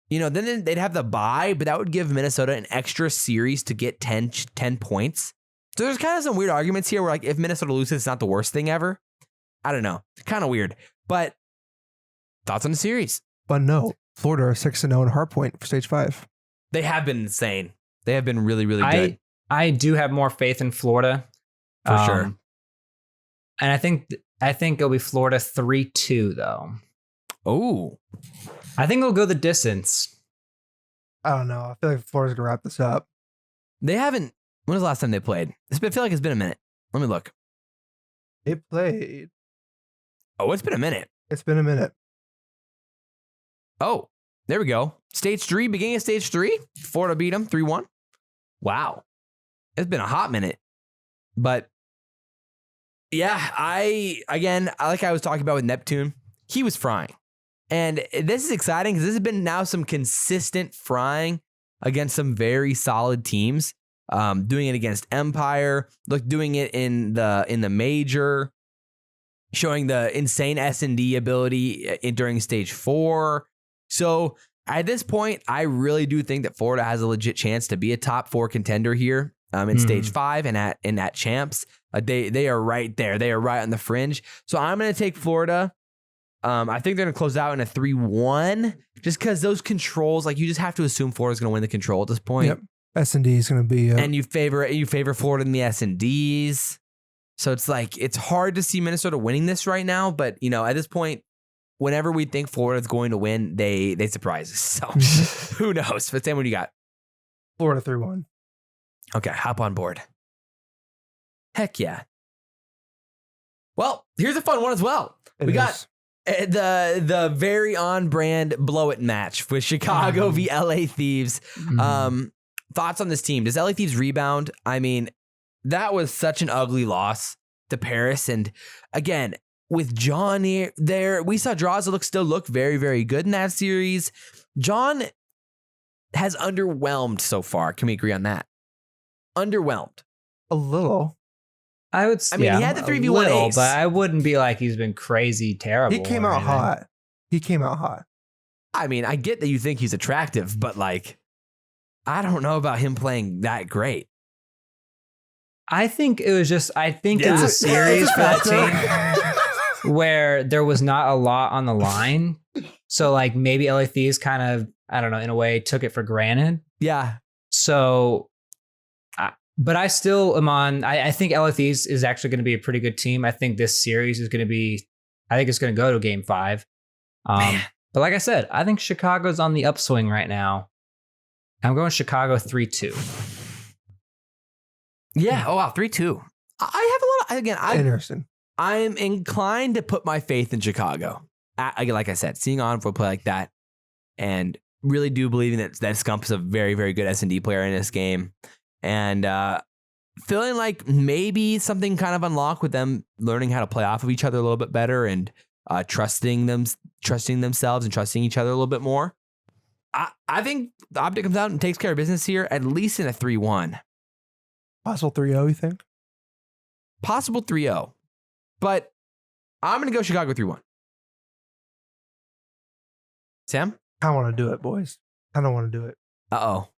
then they'd have the bye, but that would give Minnesota an extra series to get 10 points. So there's kind of some weird arguments here where, like, if Minnesota loses, it's not the worst thing ever. I don't know. Kind of weird. But thoughts on the series? But no, Florida are 6-0 in hardpoint for stage 5. They have been insane. They have been really, really good. I do have more faith in Florida. For sure. And I think it'll be Florida 3-2 though. Oh. I think it'll go the distance. I don't know. I feel like Florida's gonna wrap this up. They haven't. When was the last time they played? I feel like it's been a minute. Let me look. It played. Oh, it's been a minute. It's been a minute. Oh, there we go. Stage 3, beginning of stage 3. Florida beat them 3-1. Wow. It's been a hot minute. But yeah, like I was talking about with Neptune, he was frying. And this is exciting because this has been now some consistent frying against some very solid teams. Doing it against Empire, doing it in the major, showing the insane S&D ability during stage 4. So at this point, I really do think that Florida has a legit chance to be a top 4 contender here in stage 5 and at champs. They are right there. They are right on the fringe. So I'm going to take Florida. I think they're going to close out in a 3-1 just because those controls, you just have to assume Florida's going to win the control at this point. Yep. S&D is going to be. And you favor Florida in the S&Ds. So it's hard to see Minnesota winning this right now. But, at this point, whenever we think Florida's going to win, they surprise us. So who knows? But Sam, what do you got? Florida 3-1. Okay, hop on board. Heck yeah. Well, here's a fun one as well. We got the very on-brand blow it match with Chicago v LA Thieves. Thoughts on this team? Does LA Thieves rebound? I mean, that was such an ugly loss to Paris. And again, with John there, we saw Draza still look very, very good in that series. John has underwhelmed so far. Can we agree on that? Underwhelmed. A little. I would. I mean, he had the 3v1 ace. but I wouldn't be like he's been crazy terrible. He came out hot. I mean, I get that you think he's attractive, but I don't know about him playing that great. I think it was a series for that team where there was not a lot on the line. So maybe LA Thieves kind of, I don't know, in a way took it for granted. Yeah. So, but I still am on, I think LA Thieves is actually going to be a pretty good team. I think this series is going to be, I think it's going to go to game 5. But like I said, I think Chicago's on the upswing right now. I'm going Chicago 3-2. Yeah. Oh, wow. 3-2. I have a lot of, Interesting. I'm inclined to put my faith in Chicago. Like I said, seeing Envoy play like that and really do believe that Skrapz is a very, very good S&D player in this game. And feeling like maybe something kind of unlocked with them learning how to play off of each other a little bit better and trusting themselves and trusting each other a little bit more. I think the Optic comes out and takes care of business here, at least in a 3-1. Possible 3-0, you think? Possible 3-0. But I'm going to go Chicago 3-1. Sam? I want to do it, boys. I don't want to do it. Uh-oh.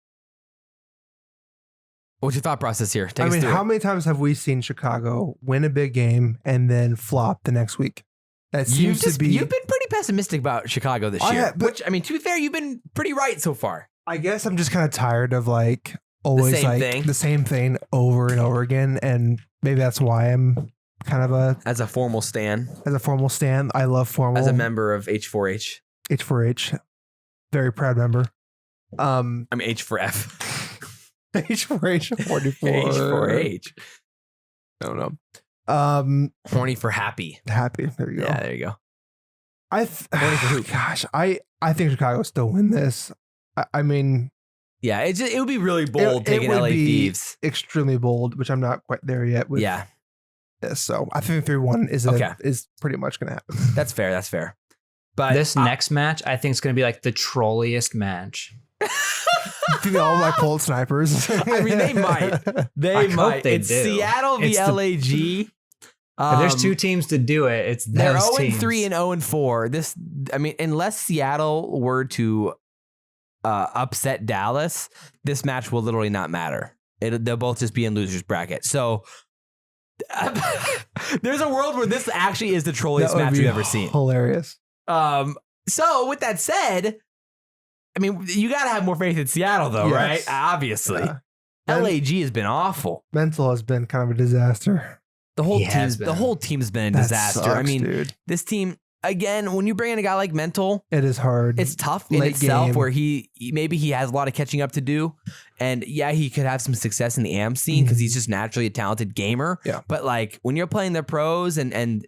What's your thought process here? Take us through how it. many times have we seen Chicago win a big game and then flop the next week? That seems to be. You've been pretty pessimistic about Chicago this year. Yeah, but which, I mean, to be fair, you've been pretty right so far. I guess I'm just kind of tired of like always the same thing over and over again, and maybe that's why I'm kind of as a formal stan. I love formal. As a member of H4H. H4H, very proud member. I mean H4F. H4H 44. H4H. I don't know. Horny for happy. Happy. There you go. Yeah, there you go. Horny for who? Gosh, I think Chicago still win this. I mean, yeah, it would be really bold taking LA Thieves. Extremely bold, which I'm not quite there yet with. Yeah. This, so I think 3-1 is pretty much going to happen. That's fair. But this next match, I think, is going to be like the trolliest match. All my cold snipers. I mean, they might. They might. It's do. Seattle v LAG. If there's two teams to do it, it's they're those 0-3 and 0-4. This, I mean, unless Seattle were to upset Dallas, this match will literally not matter. They'll both just be in losers bracket. So there's a world where this actually is the trolliest match we've ever seen. Hilarious. So with that said, I mean, you got to have more faith in Seattle, though, yes. right? Obviously. Yeah. LAG has been awful. Mental has been kind of a disaster. The whole team's been a disaster. Sucks, I mean, dude. This team, again, when you bring in a guy like Mental, it is hard. It's tough in itself where maybe he has a lot of catching up to do. And yeah, he could have some success in the AM scene because he's just naturally a talented gamer. Yeah. But like when you're playing the pros and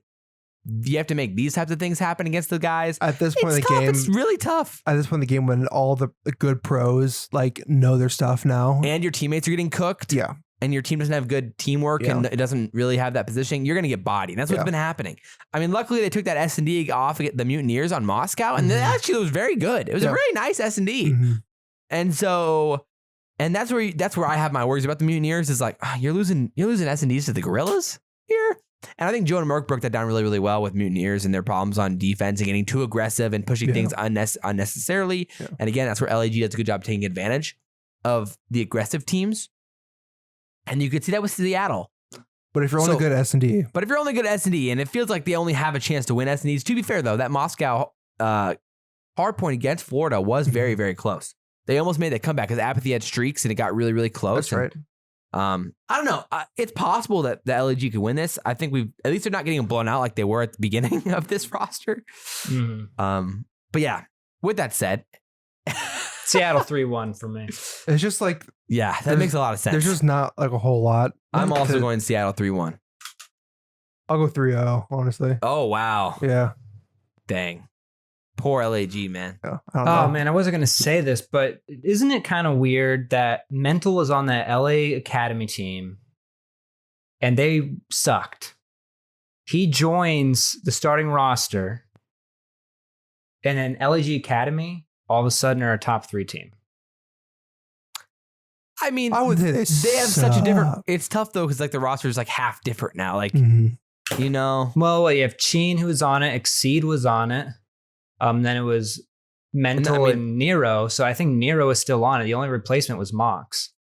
you have to make these types of things happen against the guys. At this point in the game, it's really tough. At this point in the game, when all the good pros like know their stuff now, and your teammates are getting cooked, yeah, and your team doesn't have good teamwork, and it doesn't really have that positioning, you're gonna get bodied. That's what's been happening. I mean, luckily they took that S&D off the Mutineers on Moscow, and actually it was very good. It was a very nice S&D, and so. And that's where I have my worries about the Mutineers is like, you're losing S&Ds to the Gorillas here. And I think Joe and Merck broke that down really, really well with Mutineers and their problems on defense and getting too aggressive and pushing things unnecessarily. Yeah. And again, that's where LAG does a good job taking advantage of the aggressive teams. And you could see that with Seattle. But if you're only good at S&D. But if you're only good at S&D, and it feels like they only have a chance to win S&Ds, to be fair, though, that Moscow hard point against Florida was very, very close. They almost made that comeback because Apathy had streaks and it got really, really close. That's right. I don't know. It's possible that the LAG could win this. I think at least they're not getting blown out like they were at the beginning of this roster. But yeah, with that said, Seattle 3-1 for me. It's just like, yeah, that makes a lot of sense. There's just not like a whole lot. I'm also going Seattle 3-1. I'll go 3-0, honestly. Oh, wow. Yeah. Dang. Poor LAG, man. Yeah, I don't know. Man, I wasn't going to say this, but isn't it kind of weird that Mental is on that LA Academy team and they sucked? He joins the starting roster and then LAG Academy all of a sudden are a top 3 team. I mean, I would say they have such a different. It's tough though because like the roster is like half different now. Like you know, well, you have Cheen who was on it, Exceed was on it. Then it was Mental and Nero. So I think Nero is still on it. The only replacement was Mox.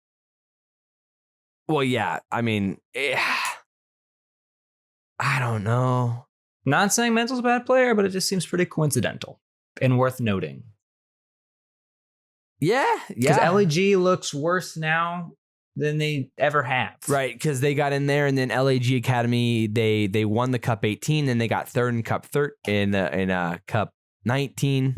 Well, yeah. I mean, I don't know. Not saying Mental's a bad player, but it just seems pretty coincidental and worth noting. Yeah. Because LAG looks worse now than they ever have. Right. Because they got in there and then LAG Academy, they won the Cup 18. Then they got third in Cup in Cup 19.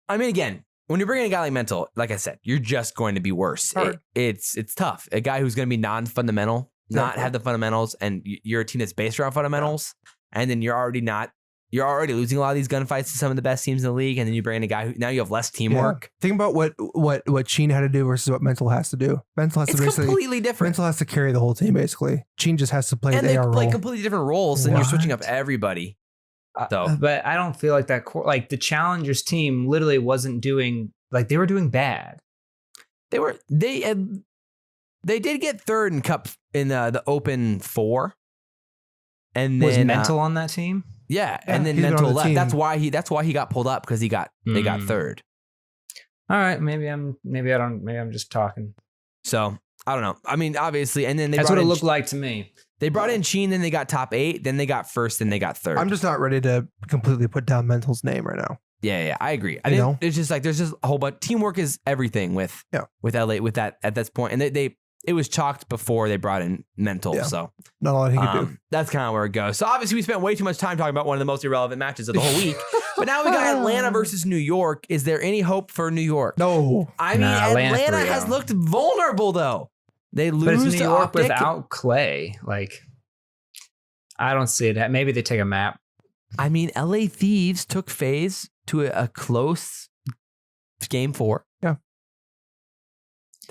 I mean, again, when you're bringing a guy like Mental, like I said, you're just going to be worse. It's tough. A guy who's going to be non-fundamental, not have the fundamentals, and you're a team that's based around fundamentals, and then you're already not you're already losing a lot of these gunfights to some of the best teams in the league, and then you bring in a guy who now you have less teamwork. Think about what Sheen had to do versus what Mental has to do. Mental has It's to basically completely different. Mental has to carry the whole team basically. Sheen just has to play And the they AR play role. completely different roles, and you're switching up What? everybody. So But I don't feel like that. Like the Challengers team literally wasn't doing like they were doing bad. they did get third in cup in the Open 4, and then Was Mental on that team? yeah, Yeah, and then he's been on Mental the left. team. That's why he got pulled up because they got third. All right, maybe I'm just talking. So I don't know. I mean, obviously, and then That's what it looked like to me. They brought in Sheen, then they got top 8, then they got first, then they got third. I'm just not ready to completely put down Mental's name right now. Yeah, I agree. I You think know? it's just like there's just a whole bunch. Teamwork is everything with LA with that at this point, and it was chalked before they brought in Mental. Yeah. So Not a lot he could do. that's kind of where it goes. So obviously we spent way too much time talking about one of the most irrelevant matches of the whole week. But now we got Atlanta versus New York. Is there any hope for New York? No. I mean, Nah, Atlanta's Atlanta 3-0. has looked vulnerable though. They But lose it's New to York Optic. without Clay. Like, I don't see it. Maybe they take a map. I mean, LA Thieves took FaZe to a close game 4. Yeah.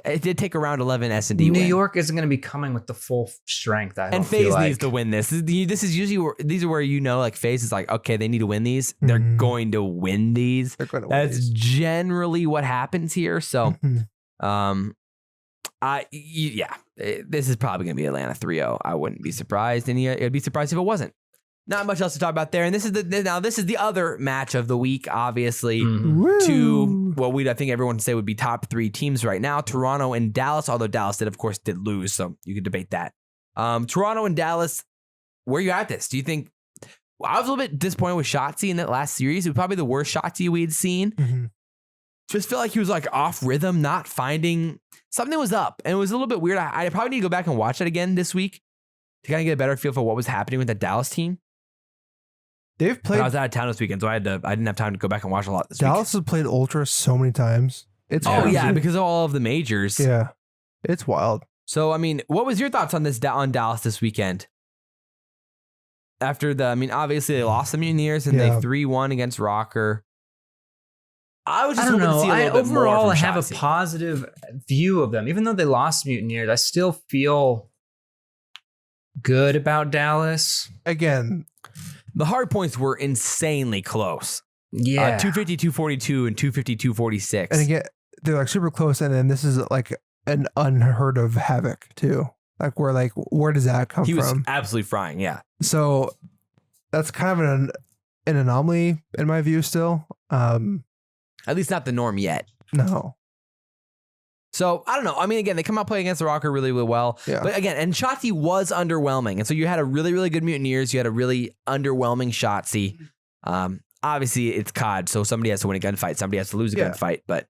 It did take around 11 S&D New win. York isn't going to be coming with the full strength. I don't And feel FaZe like. needs to win this. This is usually these are where like FaZe is like, okay, they need to win these. They're Mhm. going to win these. They're going to win That's these. generally what happens here. So, Mhm. this is probably going to be Atlanta 3-0. I wouldn't be surprised, and I'd be surprised if it wasn't. Not much else to talk about there. And this is the other match of the week, obviously. Mhm. To what I think everyone would say would be top 3 teams right now, Toronto and Dallas, although Dallas did lose, so you could debate that. Toronto and Dallas, where you at this? Do you think, I was a little bit disappointed with Shotzzy in that last series. It was probably the worst Shotzzy we'd seen. Mhm. Just felt like he was like off rhythm, not finding, something was up, and it was a little bit weird. I probably need to go back and watch it again this week to kind of get a better feel for what was happening with the Dallas team. They've But I played. was out of town this weekend, so I didn't have time to go back and watch a lot this week. Dallas has played Ultra so many times. It's Oh crazy. yeah, because of all of the majors. Yeah. It's wild. So I mean, what was your thoughts on on Dallas this weekend? After obviously they lost the Mutineers and they Yeah. 3-1 against Rocker. I was I just don't hoping to know. see a little bit more Overall, from I have a Shotzzy. positive view of them. Even though they lost Mutineers, I still feel good about Dallas. Again, The hard points were insanely close. Yeah. 250, 242, and 250, 246. and again, they're like super close, and then this is like an unheard of havoc too. Like where does that come He was from? absolutely frying, yeah. So that's kind of an anomaly in my view. Still, At least not the norm yet. no, So I don't know. I mean, again, they come out playing against the Rocker really, really well. Yeah. But again, and Shotzzy was underwhelming. And so you had a really, really good Mutineers. You had a really underwhelming Shotzzy. Obviously, it's COD, so somebody has to win a gunfight. Somebody has to lose a Yeah. gunfight. But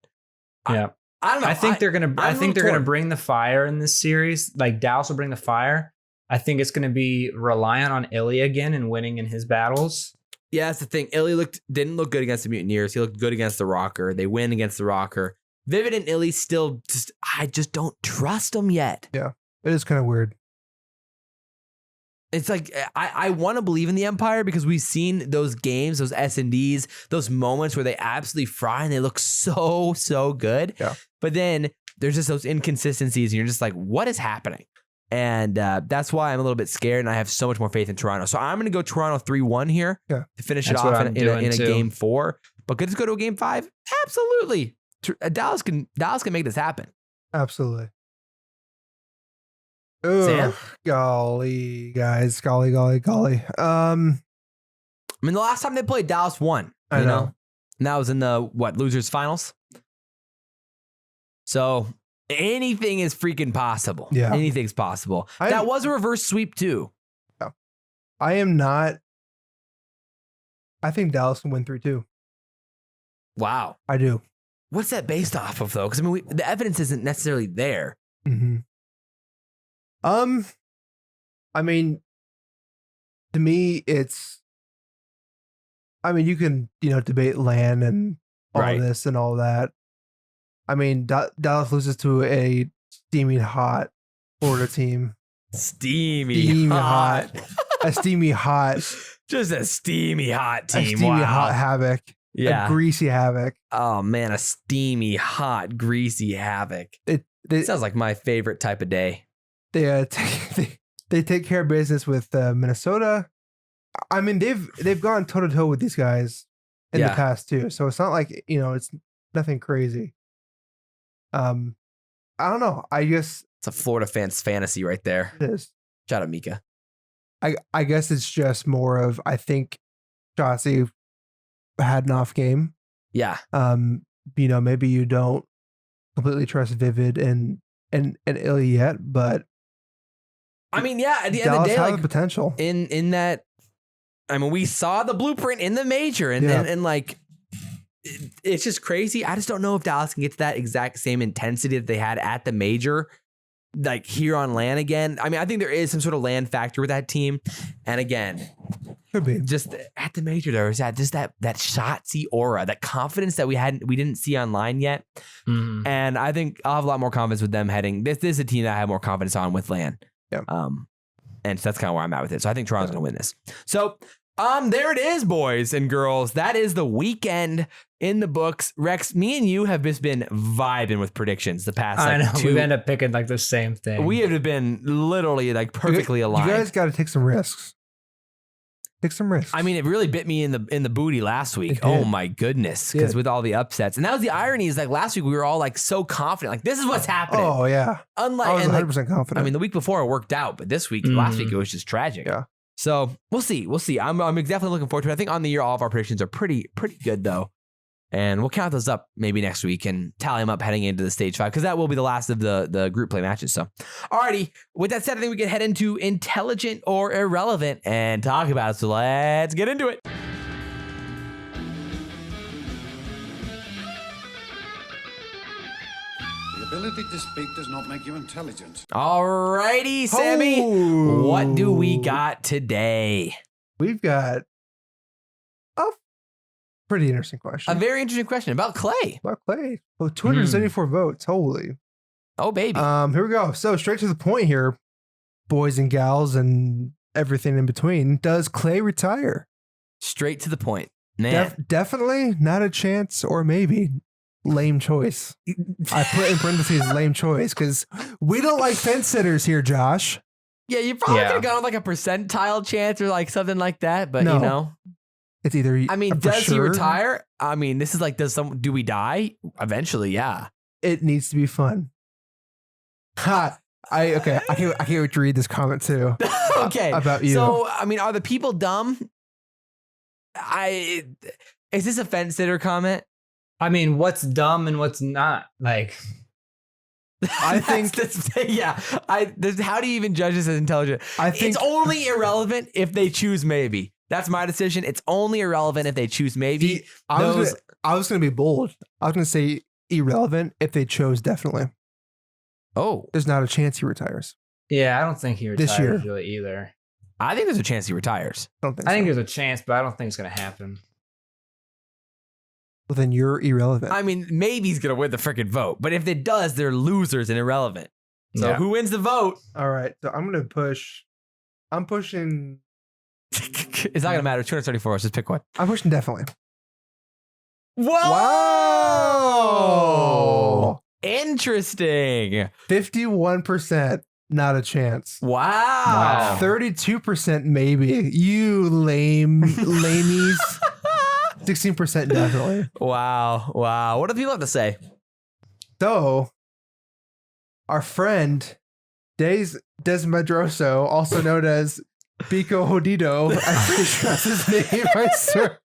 Yeah. I don't know. I think they're gonna. I I'm a think they're little gonna torn. bring the fire in this series. Like Dallas will bring the fire. I think it's gonna be reliant on Illy again and winning in his battles. Yeah, that's the thing. Illy didn't look good against the Mutineers. He looked good against the Rocker. They win against the Rocker. Vivid and Illy still I just don't trust them yet. it is kind of weird. It's like I want to believe in the Empire because we've seen those games, those S&Ds, those moments where they absolutely fry and they look so, so good. Yeah. But then there's just those inconsistencies and you're just like, what is happening? And that's why I'm a little bit scared and I have so much more faith in Toronto. So I'm going to go Toronto 3-1 here to finish That's it what off I'm in a doing too. game 4. But could this go to a game 5? Absolutely. Dallas can make this happen. Absolutely. Sam? Ugh, golly, guys, golly. I mean, the last time they played, Dallas won. I You know. And that was in the losers finals. So anything is freaking possible. Yeah. Anything's possible. I'm- That was a reverse sweep too. I am not. I think Dallas can win 3-2. Wow. I do. What's that based off of though? Because I mean, the evidence isn't necessarily there. Mm-hmm. I mean, to me, it's. I mean, you can debate LAN and all Right. this and all that. I mean, Dallas loses to a steaming hot Florida team. Steamy Steamy hot. a steamy hot, Just a steamy hot team. a steamy hot Havoc. Yeah. A greasy Havoc. Oh man, a steamy, hot, greasy Havoc. It Sounds like my favorite type of day. they take care of business with Minnesota. I mean, they've gone toe to toe with these guys in the past too, so it's not like it's nothing crazy. I don't know. I guess It's a Florida fan's fantasy right there. it is. Shout out Mika. I guess it's just more of I think Shotzi had an off game. Yeah. Maybe you don't completely trust Vivid and Illy yet, but I mean, yeah, at the end Dallas of the day, has like the potential. in that, I mean, we saw the blueprint in the major and like, it's just crazy. I just don't know if Dallas can get to that exact same intensity that they had at the major, like here on LAN again. I mean, I think there is some sort of LAN factor with that team. And again, Could be. just at the major, there was that Shotzi aura, that confidence that we didn't see online yet. Mhm. And I think I'll have a lot more confidence with them heading. This is a team that I have more confidence on with LAN. Yeah. And so that's kind of where I'm at with it. So I think Toronto's gonna win this. So there it is, boys and girls. That is the weekend in the books. Rex, me and you have just been vibing with predictions the past I know. two. We've ended up picking like the same thing. We have been literally like perfectly aligned. You guys got to take some risks. Take some risks. I mean, it really bit me in the booty last week. It did. Oh my goodness. It Because did. with all the upsets. And that was the irony is like last week we were all like so confident. Like this is what's happening. oh yeah, Unlike I was and, 100% like, confident. I mean, the week before it worked out, but this week, last week, it was just tragic. Yeah. So we'll see. We'll see. I'm definitely looking forward to it. I think on the year, all of our predictions are pretty good though. And we'll count those up maybe next week and tally them up heading into the stage 5 because that will be the last of the group play matches. So, alrighty. With that said, I think we can head into intelligent or irrelevant and talk about it. So let's get into it. The ability to speak does not make you intelligent. Alrighty, Sammy. Oh. What do we got today? We've got a pretty interesting question. A very interesting question about Clay. About Clay. Oh, 274 votes. Holy. Oh, baby. Here we go. So straight to the point here, boys and gals and everything in between. Does Clay retire? Straight to the point. Man. Definitely not a chance or maybe. Lame choice. I put in parentheses lame choice because we don't like fence sitters here, Josh. Yeah, you probably Yeah. could have gone with like a percentile chance or like something like that, but No. you know, It's either I mean, for does he sure, retire? I mean, this is like, do we die? Eventually, yeah. It needs to be fun. Ha! I can't wait to read this comment too. Okay. About you. So, I mean, are the people dumb? Is this a fence sitter comment? I mean, what's dumb and what's not? Like, I think yeah. How do you even judge this as intelligent? I think It's only irrelevant if they choose maybe. That's my decision. It's only irrelevant if they choose maybe. See, I was gonna be bold. I was gonna say irrelevant if they chose definitely. Oh, There's not a chance he retires. yeah, I don't think he retires This year. really either. I think there's a chance he retires. I don't think. I think so. there's a chance, but I don't think it's gonna happen. Well, then you're irrelevant. I mean, maybe he's gonna win the freaking vote, but if it does, they're losers and irrelevant. So Yeah. who wins the vote? All right, so I'm gonna push. I'm pushing. It's not gonna matter. 234. Just pick one. I'm pushing definitely. Whoa! Interesting. 51%, not a chance. Wow. 32% maybe. You lamies. 16% definitely. Wow. What do people have to say? So, our friend Desmadroso, also known as Pico Jodido, I'm pretty sure that's his name, I swear.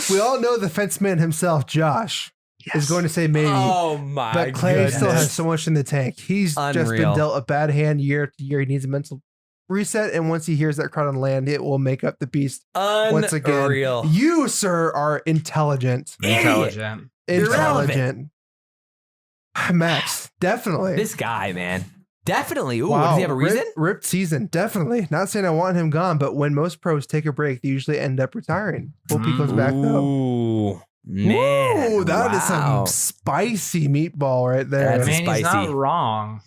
We all know the fenceman himself, Josh, is going to say maybe. Oh my But Clay goodness. still has so much in the tank. He's just been Unreal. dealt a bad hand year after year. He needs a mental reset, and once he hears that crowd on land, it will make up the beast once again. Unreal. You, sir, are intelligent. Intelligent. Intelligent. Max, definitely. This guy, man. Definitely. Ooh, does he have a reason? Ripped season, definitely. Not saying I want him gone, but when most pros take a break, they usually end up retiring. Hope he comes back though. Ooh, man. Ooh, that is Wow. some spicy meatball right there. That's Man, he's spicy. not wrong.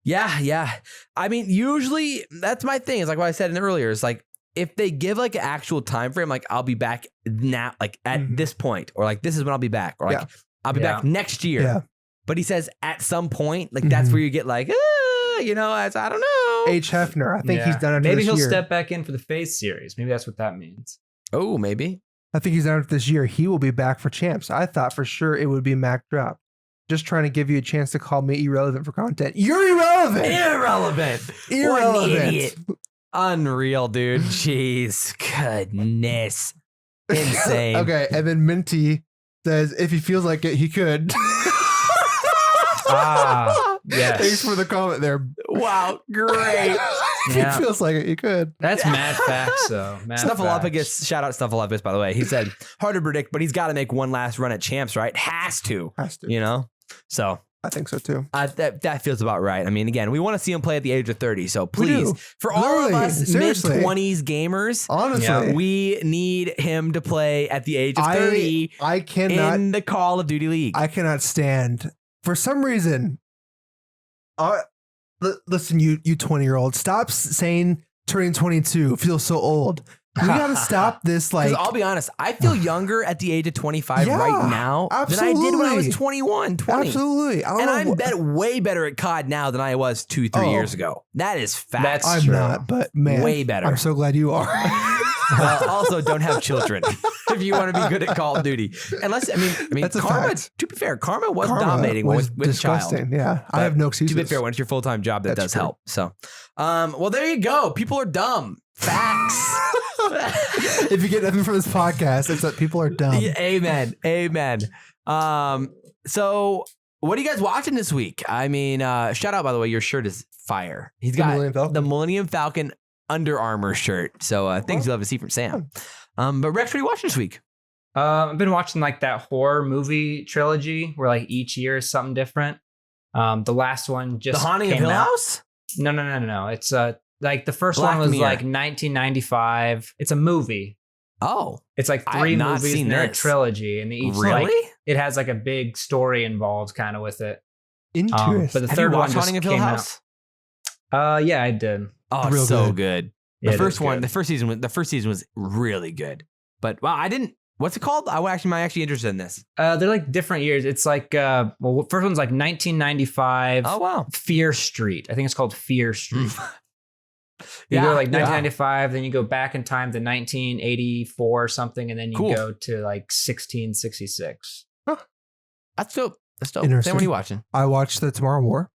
Yeah. I mean, usually that's my thing. It's like what I said earlier. It's like if they give like an actual time frame, like I'll be back now, like at this point, or like this is when I'll be back, or like I'll be back next year. Yeah. But he says at some point, like that's where you get like, you know, I don't know. H. Hefner, I think he's done it. Maybe he'll step back in for the FaZe series. Maybe that's what that means. Oh, maybe. I think he's done it this year. He will be back for champs. I thought for sure it would be Mac Drop. Just trying to give you a chance to call me irrelevant for content. You're irrelevant. Irrelevant. Irrelevant. What an idiot. Unreal, dude. Jeez. Goodness. Insane. Okay, and then Minty says if he feels like it, he could. Yes. Thanks for the comment there. Wow, great. If he feels like it, he could. That's mad facts, though. Snuffleupagus, shout out Snuffleupagus, by the way. He said, hard to predict, but he's got to make one last run at champs, right? Has to. You know? So. I think so, too. That feels about right. I mean, again, we want to see him play at the age of 30. So please, for all of us mid-20s gamers, honestly, we need him to play at the age of 30 I cannot, in the Call of Duty League. I cannot stand, for some reason, listen, you 20-year-old, stop saying turning 22 feels so old. We gotta stop this. Like, I'll be honest, I feel younger at the age of 25 right now than I did when I was 21, 20. Absolutely. I'm way better at COD now than I was 2-3 years ago. That is fact. I'm not, but man, way better. I'm so glad you are. Well, also don't have children if you want to be good at Call of Duty. Unless, I mean, that's Karma, to be fair, Karma was dominating with disgusting. child. Yeah, I have no excuses. To be fair, when it's your full-time job, that does help. So, well, there you go. People are dumb. Facts. If you get nothing from this podcast, it's that people are dumb. Yeah, amen. So what are you guys watching this week? I mean, shout out, by the way, your shirt is fire. He's got the Millennium Falcon Under Armour shirt. So things you'll have to see from Sam. But Rex, what are you watching this week? I've been watching like that horror movie trilogy where like each year is something different. The last one just The Haunting of Hill House? No. It's like the first Black one was Mirror. like 1995. It's a movie. Oh, it's like 3 movies and they're a trilogy, and each like it has like a big story involved kind of with it. Interesting. But the third one just Haunting of Hill came House? out. Yeah, I did. Oh, it's so good. The Yeah, first one, the first season was really good. But wow, I didn't. What's it called? I'm actually interested in this. They're like different years. It's like well, first one's like 1995. Oh wow, Fear Street. I think it's called Fear Street. You go like 1995, then you go back in time to 1984 or something, and then you go to like 1666. Huh. That's dope. Sam, what are you watching? I watched the Tomorrow War.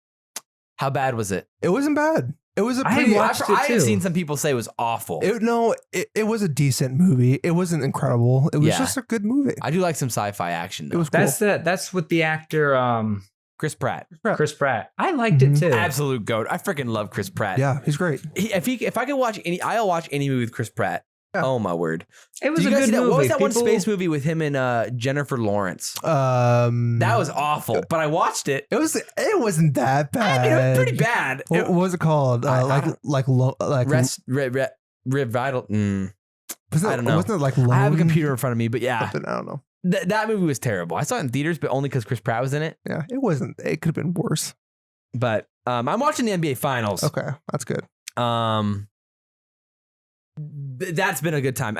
How bad was it? It wasn't bad. It was a pretty. I have seen some people say it was awful. It was a decent movie. It wasn't incredible. It was just a good movie. I do like some sci-fi action though. It was cool. That's with the actor Chris Pratt. I liked it too. Absolute goat. I freaking love Chris Pratt. Yeah, he's great. If I could watch I'll watch any movie with Chris Pratt. Yeah. Oh my word! It was a good movie. What was that one space movie with him and Jennifer Lawrence? That was awful, but I watched it. It wasn't that bad. I mean, it was pretty bad. What was it called? Revital. I don't know. Wasn't it like I have a computer in front of me, but yeah, something, I don't know. That movie was terrible. I saw it in theaters, but only because Chris Pratt was in it. Yeah, it wasn't. It could have been worse. But I'm watching the NBA Finals. Okay, that's good. That's been a good time.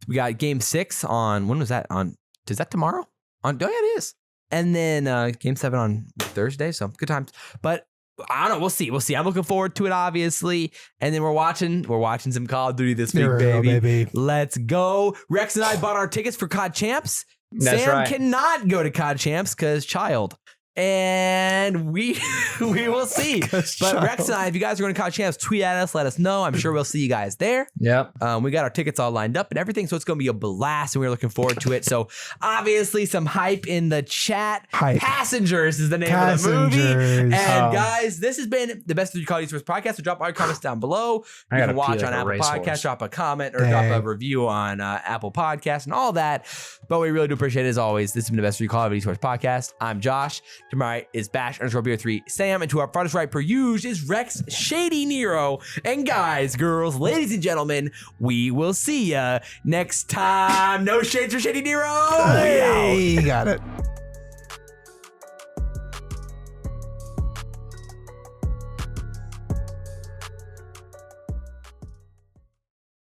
We got Game 6 on. When was that on? Is that tomorrow? Oh yeah, it is. And then Game 7 on Thursday. So good times. But I don't know. We'll see. I'm looking forward to it, obviously. And then we're watching some Call of Duty this week, baby. Let's go. Rex and I bought our tickets for COD Champs. Sam cannot go to COD Champs because child. And we will see. But Rex and I, if you guys are going to COD Champs, tweet at us, let us know. I'm sure we'll see you guys there. Yep. We got our tickets all lined up and everything, so it's going to be a blast, and we're looking forward to it. So obviously some hype in the chat. Passengers is the name of the movie. And guys, this has been the Best of the CoD Esports Podcast. So drop all your comments down below. You can watch on Apple Podcasts, drop a comment, or drop a review on Apple Podcasts and all that. But we really do appreciate it as always. This has been the Best of the CoD Esports Podcast. I'm Josh. To my right is Bash_BO3 Sam, and to our farthest right per usual is Rex Shady Nero. And guys, girls, ladies and gentlemen, we will see ya next time. No shades for Shady Nero. Hey, you got it.